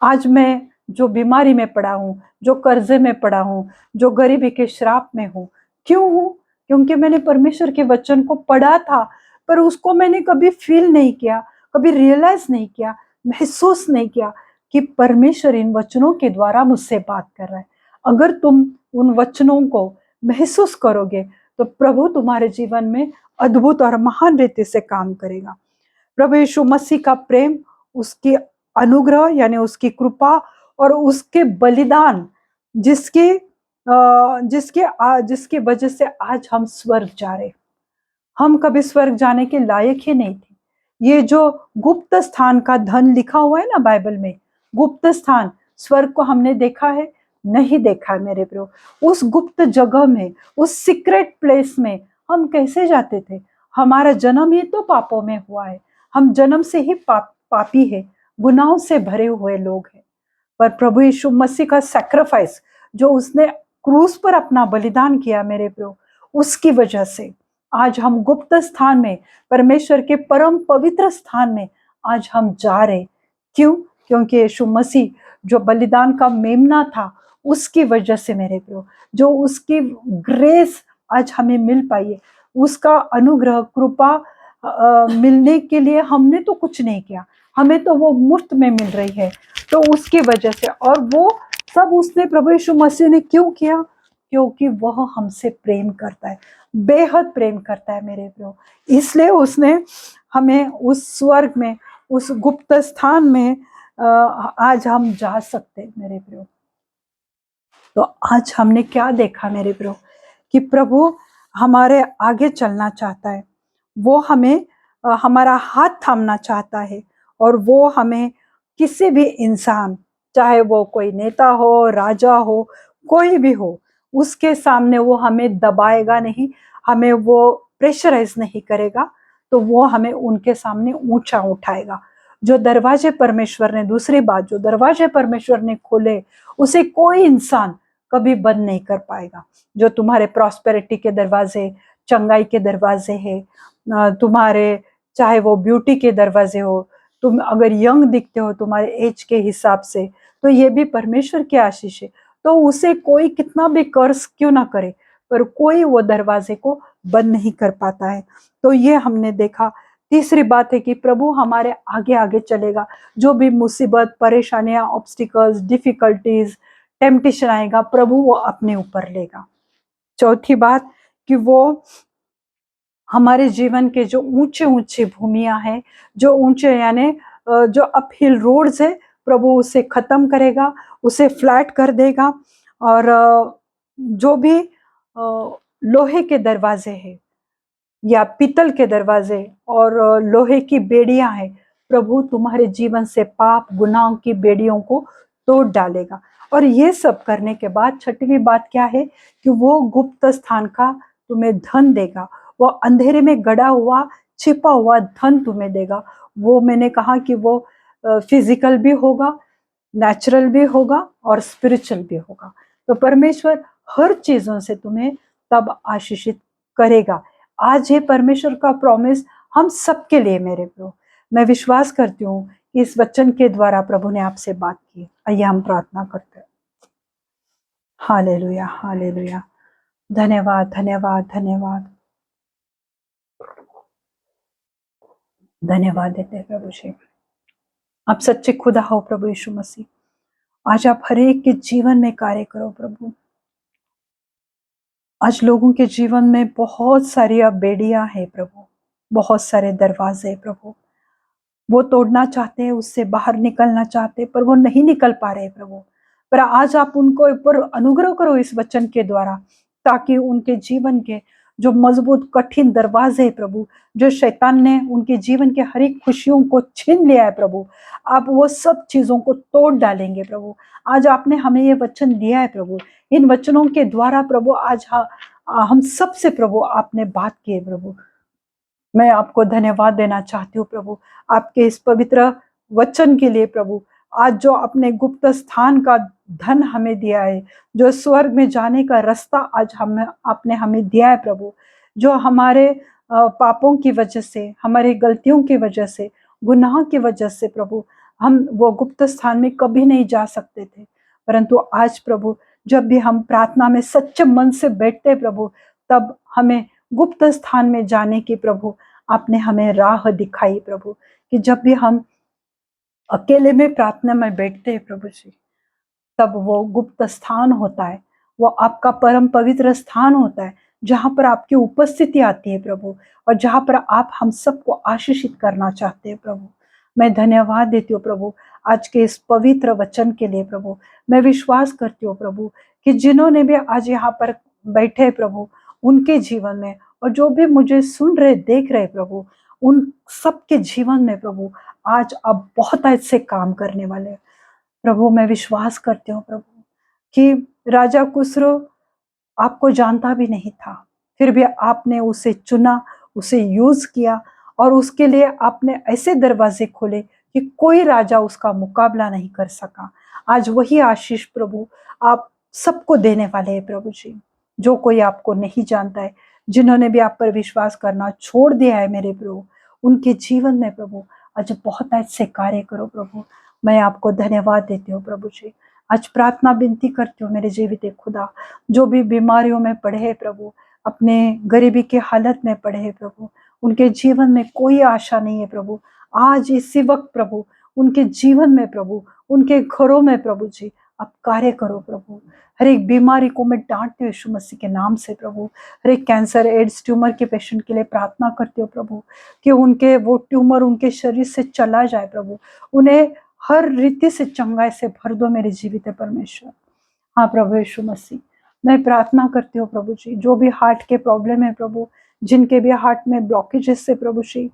आज मैं जो बीमारी में पड़ा हूँ, जो कर्जे में पड़ा हूँ, जो गरीबी के श्राप में हूँ, क्यों हूँ? क्योंकि मैंने परमेश्वर के वचन को पढ़ा था, पर उसको मैंने कभी फील नहीं किया, कभी रियलाइज नहीं किया, महसूस नहीं किया कि परमेश्वर इन वचनों के द्वारा मुझसे बात कर रहा है। अगर तुम उन वचनों को महसूस करोगे तो प्रभु तुम्हारे जीवन में अद्भुत और महान रीति से काम करेगा। प्रभु यीशु मसीह का प्रेम, उसकी अनुग्रह यानी उसकी कृपा और उसके बलिदान जिसकी वजह से आज हम स्वर्ग जा रहे। हम कभी स्वर्ग जाने के लायक ही नहीं थे। ये जो गुप्त स्थान का धन लिखा हुआ है ना बाइबल में, गुप्त स्थान, स्वर्ग को हमने देखा है? नहीं देखा है मेरे प्रियो। उस गुप्त जगह में, उस सीक्रेट प्लेस में हम कैसे जाते थे? हमारा जन्म ही तो पापों में हुआ है। हम जन्म से ही पापी है, गुनाहों से भरे हुए लोग हैं। पर प्रभु यीशु मसीह का सैक्रिफाइस, जो उसने क्रूस पर अपना बलिदान किया मेरे प्रियो, उसकी वजह से आज हम गुप्त स्थान में, परमेश्वर के परम पवित्र स्थान में आज हम जा रहे। क्यों? क्योंकि यीशु मसीह जो बलिदान का मेमना था, उसकी वजह से मेरे प्रियो, जो उसकी ग्रेस आज हमें मिल पाई है, उसका अनुग्रह, कृपा मिलने के लिए हमने तो कुछ नहीं किया, हमें तो वो मुफ्त में मिल रही है। तो उसकी वजह से, और वो सब उसने प्रभु यीशु मसीह ने क्यों किया? क्योंकि वह हमसे प्रेम करता है, बेहद प्रेम करता है मेरे प्रियो। इसलिए उसने हमें उस स्वर्ग में, उस गुप्त स्थान में आज हम जा सकते हैं मेरे प्रियो। तो आज हमने क्या देखा मेरे प्रियो? कि प्रभु हमारे आगे चलना चाहता है, वो हमें हमारा हाथ थामना चाहता है, और वो हमें किसी भी इंसान, चाहे वो कोई नेता हो, राजा हो, कोई भी हो, उसके सामने वो हमें दबाएगा नहीं, हमें वो प्रेशराइज नहीं करेगा, तो वो हमें उनके सामने ऊंचा उठाएगा। जो दरवाजे परमेश्वर ने, दूसरी बात, जो दरवाजे परमेश्वर ने खोले उसे कोई इंसान कभी बंद नहीं कर पाएगा। जो तुम्हारे प्रॉस्पेरिटी के दरवाजे, चंगाई के दरवाजे हैं, तुम्हारे चाहे वो ब्यूटी के दरवाजे हो, तुम अगर यंग दिखते हो तुम्हारे एज के हिसाब से, तो ये भी परमेश्वर की आशीष है। तो उसे कोई कितना भी कर्ज क्यों ना करे, पर कोई वो दरवाजे को बंद नहीं कर पाता है। तो ये हमने देखा। तीसरी बात है कि प्रभु हमारे आगे आगे चलेगा। जो भी मुसीबत, परेशानियां, ऑब्स्टिकल्स, डिफिकल्टीज, टेम्पटेशन आएगा, प्रभु वो अपने ऊपर लेगा। चौथी बात कि वो हमारे जीवन के जो ऊंचे ऊंचे भूमियां हैं, जो ऊंचे यानी जो अपहिल रोड्स है, प्रभु उसे खत्म करेगा, उसे फ्लैट कर देगा। और जो भी लोहे के दरवाजे हैं या पीतल के दरवाजे और लोहे की बेड़ियां हैं, प्रभु तुम्हारे जीवन से पाप, गुनाहों की बेड़ियों को तोड़ डालेगा। और ये सब करने के बाद छठवीं बात क्या है? कि वो गुप्त स्थान का तुम्हें धन देगा, वो अंधेरे में गड़ा हुआ, छिपा हुआ धन तुम्हें देगा, वो मैंने कहा कि वो फिजिकल भी होगा, नेचुरल भी होगा और स्पिरिचुअल भी होगा। तो परमेश्वर हर चीजों से तुम्हें तब आशीषित करेगा। आज ये परमेश्वर का प्रॉमिस हम सबके लिए मेरे प्रभु, मैं विश्वास करती हूँ कि इस वचन के द्वारा प्रभु ने आपसे बात की। आइए हम प्रार्थना करते हैं। Hallelujah, hallelujah. धन्यवाद, धन्यवाद, धन्यवाद, धन्यवाद देते हैं प्रभु जी। आप सच्चे खुदा हो प्रभु यीशु मसीह। आज आप हर एक के जीवन में कार्य करो प्रभु। आज लोगों के जीवन में बहुत सारी अब बेड़ियां हैं प्रभु, बहुत सारे दरवाजे प्रभु, वो तोड़ना चाहते हैं, उससे बाहर निकलना चाहते हैं, पर वो नहीं निकल पा रहे प्रभु। पर आज आप उनको ऊपर अनुग्रह करो इस वचन के द्वारा, ताकि उनके जीवन के जो मजबूत कठिन दरवाजे हैं प्रभु, जो शैतान ने उनके जीवन के हर एक खुशियों को छीन लिया है प्रभु, आप वो सब चीजों को तोड़ डालेंगे प्रभु। आज आपने हमें ये वचन दिया है प्रभु, इन वचनों के द्वारा प्रभु आज हम सबसे प्रभु आपने बात की है प्रभु। मैं आपको धन्यवाद देना चाहती हूँ प्रभु, आपके इस पवित्र वचन के लिए प्रभु। आज जो अपने गुप्त स्थान का धन हमें दिया है, जो स्वर्ग में जाने का रास्ता आज आपने हमें दिया है प्रभु, जो हमारे पापों की वजह से, हमारी गलतियों की वजह से, गुनाह की वजह से प्रभु हम वो गुप्त स्थान में कभी नहीं जा सकते थे, परंतु आज प्रभु जब भी हम प्रार्थना में सच्चे मन से बैठते प्रभु, तब हमें गुप्त स्थान में जाने की प्रभु आपने हमें राह दिखाई प्रभु। कि जब भी हम अकेले में प्रार्थना में बैठते हैं प्रभु जी, तब वो गुप्त स्थान होता है, वो आपका परम पवित्र स्थान होता है, जहां पर आपकी उपस्थिति आती है प्रभु, और जहां पर आप हम सबको आशीषित करना चाहते हैं प्रभु। मैं धन्यवाद देती हूँ प्रभु आज के इस पवित्र वचन के लिए प्रभु। मैं विश्वास करती हूँ प्रभु कि जिन्होंने भी आज यहाँ पर बैठे प्रभु, उनके जीवन में, और जो भी मुझे सुन रहे देख रहे प्रभु, उन सबके जीवन में प्रभु आज आप बहुत ऐसे काम करने वाले हैं प्रभु। मैं विश्वास करती हूँ प्रभु कि राजा खुसरो आपको जानता भी नहीं था, फिर भी आपने उसे चुना, उसे यूज किया, और उसके लिए आपने ऐसे दरवाजे खोले कि कोई राजा उसका मुकाबला नहीं कर सका। आज वही आशीष प्रभु आप सबको देने वाले हैं प्रभु जी। जो कोई आपको नहीं जानता है, जिन्होंने भी आप पर विश्वास करना छोड़ दिया है मेरे प्रभु, उनके जीवन में प्रभु आज बहुत ऐसे कार्य करो प्रभु। मैं आपको धन्यवाद देती हूँ प्रभु जी। आज प्रार्थना विनती करती हूँ मेरे जीवित खुदा, जो भी बीमारियों में पड़े हैं प्रभु, अपने गरीबी के हालत में पड़े हैं प्रभु, उनके जीवन में कोई आशा नहीं है प्रभु, आज इसी वक्त प्रभु उनके जीवन में प्रभु, उनके घरों में प्रभु जी आप कार्य करो प्रभु। हर एक बीमारी को मैं डांटती हूँ यीशु मसीह के नाम से प्रभु। हर एक कैंसर, एड्स, ट्यूमर के पेशेंट के लिए प्रार्थना करती हूँ प्रभु कि उनके वो ट्यूमर उनके शरीर से चला जाए प्रभु, उन्हें हर रीति से चंगाई से भर दो मेरे जीवित परमेश्वर। हाँ प्रभु यीशु मसीह, मैं प्रार्थना करती हूँ प्रभु जी, जो भी हार्ट के प्रॉब्लम है प्रभु, जिनके भी हार्ट में ब्लॉकेजेस से प्रभु जी,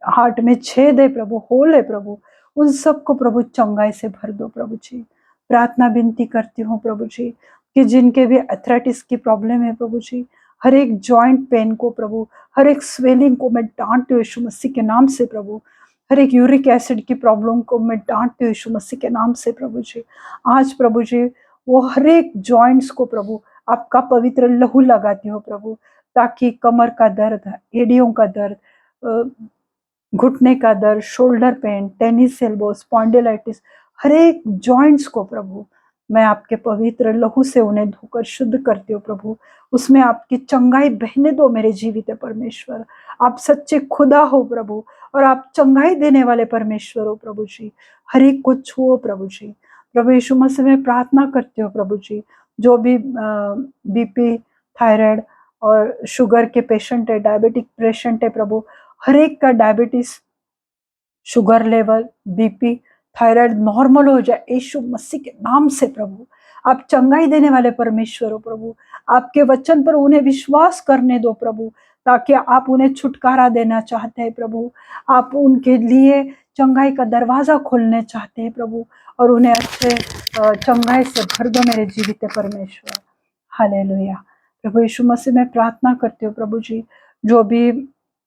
हार्ट में छेद है प्रभु, होल है प्रभु, उन सबको प्रभु चंगाई से भर दो प्रभु जी। प्रार्थना विनती करती हूँ प्रभु जी कि जिनके भी एथराइटिस की प्रॉब्लम है प्रभु जी, हर एक जॉइंट पेन को प्रभु, हर एक स्वेलिंग को मैं डांटती हूँ यीशु मसीह के नाम से प्रभु। हर एक यूरिक एसिड की प्रॉब्लम को मैं डांटती हूँ यीशु मसीह के नाम से प्रभु जी। आज प्रभु जी वो हर एक जॉइंट्स को प्रभु आपका पवित्र लहू लगाती हो प्रभु, ताकि कमर का दर्द, एड़ियों का दर्द, घुटने का दर्द, shoulder pain, tennis elbow, spondylitis, हर एक जॉइंट्स को प्रभु मैं आपके पवित्र लहू से उन्हें धोकर शुद्ध करती हूँ प्रभु। उसमें आपकी चंगाई बहने दो मेरे जीवित परमेश्वर। आप सच्चे खुदा हो प्रभु, और आप चंगाई देने वाले परमेश्वर हो प्रभु जी। हर एक को छुओ प्रभु जी। प्रभु यीशु मसीह में प्रार्थना करते हो प्रभु जी, जो भी बीपी, थायराइड और शुगर के पेशेंट है, डायबिटिक पेशेंट है प्रभु, हर एक का diabetes, sugar level, BP, thyroid normal हो जाए यीशु मसीह के नाम से प्रभु। आप चंगाई देने वाले परमेश्वर हो प्रभु, आपके वचन पर उन्हें विश्वास करने दो प्रभु, ताकि आप उन्हें छुटकारा देना चाहते हैं प्रभु। आप उनके लिए चंगाई का दरवाजा खोलने चाहते हैं प्रभु, और उन्हें अच्छे चंगाई से भर दो मेरे जीवित परमेश्वर। हालेलुया। प्रभु यीशु मसीह में प्रार्थना करते हो प्रभु जी, जो भी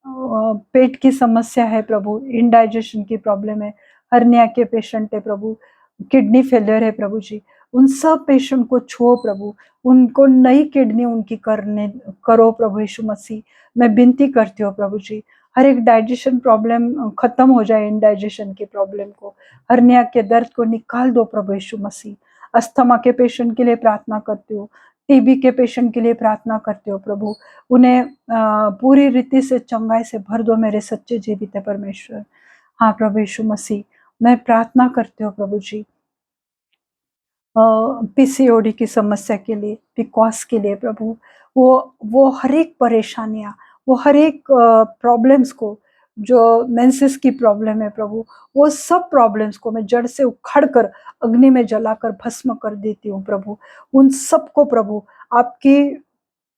पेट की समस्या है प्रभु, इंडाइजेशन की प्रॉब्लम है, हर्निया के पेशेंट है प्रभु, किडनी फेलियर है प्रभु जी, उन सब पेशेंट को छुओ प्रभु, उनको नई किडनी उनकी करने करो प्रभु यीशु मसीह। मैं विनती करती हूँ प्रभु जी, हर एक डाइजेशन प्रॉब्लम खत्म हो जाए, इंडाइजेशन की प्रॉब्लम को, हर्निया के दर्द को निकाल दो प्रभु यीशु मसीह। अस्थमा के पेशेंट के लिए प्रार्थना करती हूँ, टीबी के पेशेंट के लिए प्रार्थना करते हो प्रभु, उन्हें पूरी रीति से चंगाई से भर दो मेरे सच्चे जीवित है परमेश्वर। हाँ प्रभु यीशु मसीह, मैं प्रार्थना करती हूँ प्रभु जी, पीसीओडी की समस्या के लिए, पीकॉस के लिए प्रभु, वो हर एक परेशानियाँ, वो हर एक प्रॉब्लम्स को, जो मेंसेस की प्रॉब्लम है प्रभु, वो सब प्रॉब्लम्स को मैं जड़ से उखाड़ कर अग्नि में जलाकर भस्म कर देती हूँ प्रभु। उन सबको प्रभु आपकी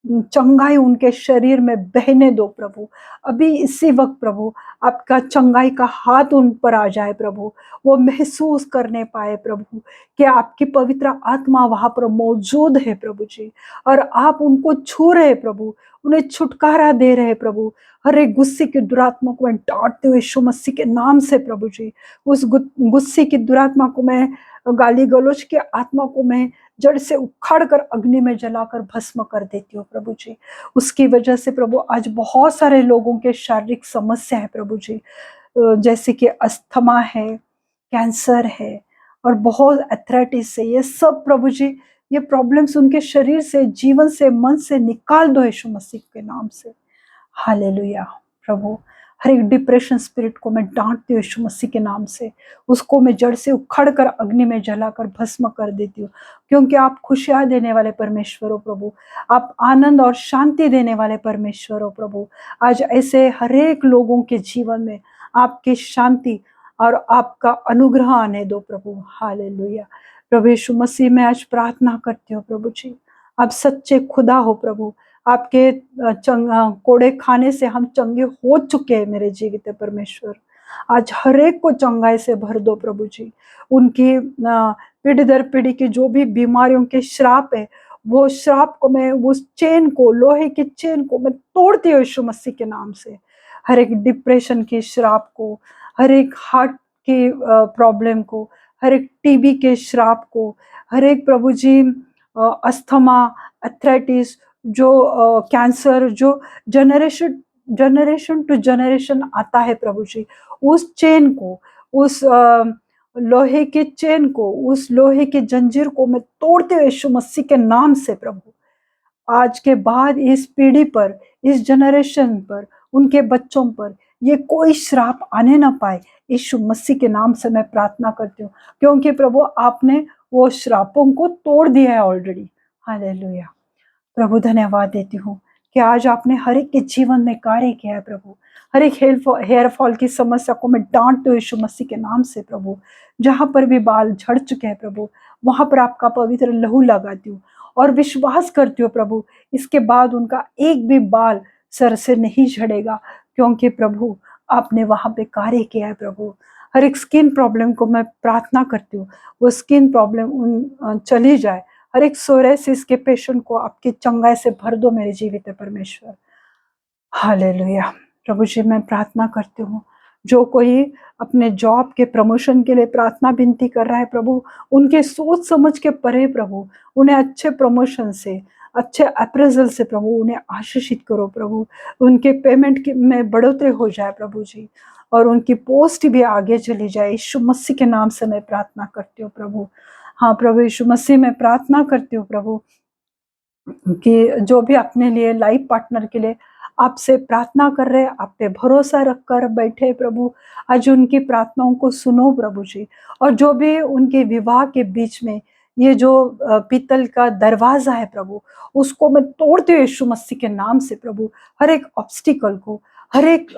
चंगाई उनके शरीर में बहने दो प्रभु। अभी इसी वक्त प्रभु आपका चंगाई का हाथ उन पर आ जाए प्रभु, वो महसूस करने पाए प्रभु कि आपकी पवित्र आत्मा वहां पर मौजूद है प्रभु जी, और आप उनको छू रहे प्रभु, उन्हें छुटकारा दे रहे प्रभु। हर एक गुस्से की दुरात्मा को मैं डांटते हुए यीशु मसीह के नाम से प्रभु जी, उस गुस्से की दुरात्मा को मैं, गाली गलौज की आत्मा को मैं जड़ से उखाड़ कर अग्नि में जलाकर भस्म कर देती हूँ प्रभु जी। उसकी वजह से प्रभु आज बहुत सारे लोगों के शारीरिक समस्या है प्रभु जी, जैसे कि अस्थमा है, कैंसर है, और बहुत एथराइटिस है, ये सब प्रभु जी, ये प्रॉब्लम्स उनके शरीर से, जीवन से, मन से निकाल दो यीशु मसीह के नाम से। हालेलुया प्रभु। हर एक डिप्रेशन स्पिरिट को मैं डांटती हूँ यीशु मसीह के नाम से, उसको मैं जड़ से उखड़ कर अग्नि में जलाकर भस्म कर देती हूँ, क्योंकि आप खुशियाँ देने वाले परमेश्वर हो प्रभु, आप आनंद और शांति देने वाले परमेश्वर हो प्रभु। आज ऐसे हर एक लोगों के जीवन में आपकी शांति और आपका अनुग्रह आने दो प्रभु। हालेलुया प्रभु यीशु मसीह, मैं आज प्रार्थना करती हूँ प्रभु जी, आप सच्चे खुदा हो प्रभु, आपके कोड़े खाने से हम चंगे हो चुके हैं मेरे जीवित परमेश्वर। आज हर एक को चंगाई से भर दो प्रभु जी, उनकी पीढ़ी दर पीढ़ी की जो भी बीमारियों के श्राप है, वो श्राप को मैं, उस चेन को, लोहे की चेन को मैं तोड़ती हूँ यीशु मसीह के नाम से। हर एक डिप्रेशन के श्राप को, हर एक हार्ट की प्रॉब्लम को, हर एक टीबी के श्राप को, हर एक प्रभु जी अस्थमा, अथराइटिस, जो कैंसर, जो जनरेशन जनरेशन टू जनरेशन आता है प्रभु जी, उस चेन को, उस लोहे के चेन को, उस लोहे की जंजीर को मैं तोड़ते हुए यीशु मसीह के नाम से प्रभु, आज के बाद इस पीढ़ी पर, इस जनरेशन पर, उनके बच्चों पर ये कोई श्राप आने ना पाए, यीशु मसीह के नाम से मैं प्रार्थना करती हूँ, क्योंकि प्रभु आपने वो श्रापों को तोड़ दिया है ऑलरेडी। हालेलुया प्रभु, धन्यवाद देती हूँ कि आज आपने हर एक के जीवन में कार्य किया है प्रभु। हर एक हेयर फॉल की समस्या को मैं डांटती हूँ यीशु मसीह के नाम से प्रभु। जहाँ पर भी बाल झड़ चुके हैं प्रभु, वहाँ पर आपका पवित्र लहू लगाती हूँ और विश्वास करती हूँ प्रभु, इसके बाद उनका एक भी बाल सर से नहीं झड़ेगा, क्योंकि प्रभु आपने वहाँ पे कार्य किया है प्रभु। हर एक स्किन प्रॉब्लम को मैं प्रार्थना करती हूँ, वो स्किन प्रॉब्लम चली जाए। हर एक सोरेसिस के पेशेंट को आपकी चंगाई से भर दो मेरे जीवित परमेश्वर। हालेलुया प्रभु जी, मैं प्रार्थना करती हूँ, जो कोई अपने जॉब के प्रमोशन के लिए प्रार्थना विनती कर रहा है प्रभु, उनके सोच समझ के परे प्रभु, उन्हें अच्छे प्रमोशन से, अच्छे अप्रेजल से प्रभु उन्हें आशीषित करो प्रभु। उनके पेमेंट में बढ़ोतरी हो जाए प्रभु जी, और उनकी पोस्ट भी आगे चली जाए। यीशु मसीह के नाम से मैं प्रार्थना करती हूँ प्रभु। हाँ प्रभु यीशु मसीह, मैं प्रार्थना करती हूँ प्रभु कि जो भी अपने लिए लाइफ पार्टनर के लिए आपसे प्रार्थना कर रहे, आप पे भरोसा रखकर बैठे प्रभु, आज उनकी प्रार्थनाओं को सुनो प्रभु जी। और जो भी उनके विवाह के बीच में ये जो पीतल का दरवाजा है प्रभु, उसको मैं तोड़ती हूँ यीशु मसीह के नाम से प्रभु। हर एक ऑब्स्टिकल को, हर एक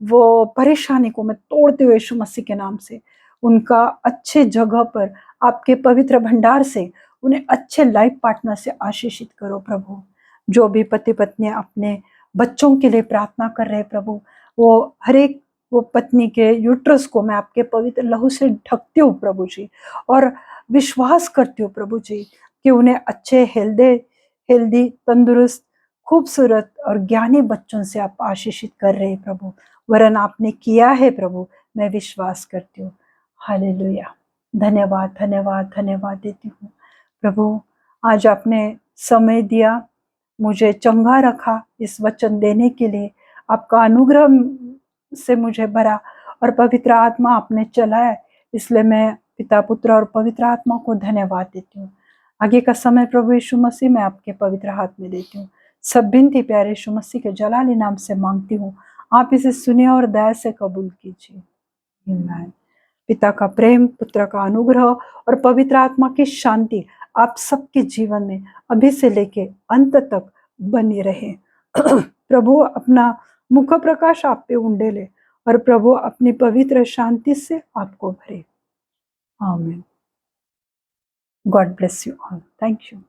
वो परेशानी को मैं तोड़ती हूँ यीशु मसीह के नाम से। उनका अच्छे जगह पर आपके पवित्र भंडार से उन्हें अच्छे लाइफ पार्टनर से आशीषित करो प्रभु। जो भी पति पत्नी अपने बच्चों के लिए प्रार्थना कर रहे प्रभु, वो हर एक वो पत्नी के यूट्रस को मैं आपके पवित्र लहू से ढकती हूँ प्रभु जी, और विश्वास करती हूँ प्रभु जी कि उन्हें अच्छे हेल्दी तंदुरुस्त खूबसूरत और ज्ञानी बच्चों से आप आशीषित कर रहे हैं प्रभु, वरन आपने किया है प्रभु, मैं विश्वास करती हूँ। हालेलुया, धन्यवाद धन्यवाद धन्यवाद देती हूँ प्रभु। आज आपने समय दिया, मुझे चंगा रखा इस वचन देने के लिए, आपका अनुग्रह से मुझे भरा और पवित्र आत्मा आपने चलाया, इसलिए मैं पिता पुत्र और पवित्र आत्मा को धन्यवाद देती हूँ। आगे का समय प्रभु यीशु मसीह मैं आपके पवित्र हाथ में देती हूँ। सब बिनती प्यारे यीशु मसीह के जलाली नाम से मांगती हूँ, आप इसे सुनिए और दया से कबूल कीजिए। आमीन। पिता का प्रेम, पुत्र का अनुग्रह और पवित्र आत्मा की शांति आप सबके जीवन में अभी से लेके अंत तक बनी रहे। प्रभु अपना मुख प्रकाश आप पे उंडेले और प्रभु अपनी पवित्र शांति से आपको भरे। आमीन। God bless you all. Thank you.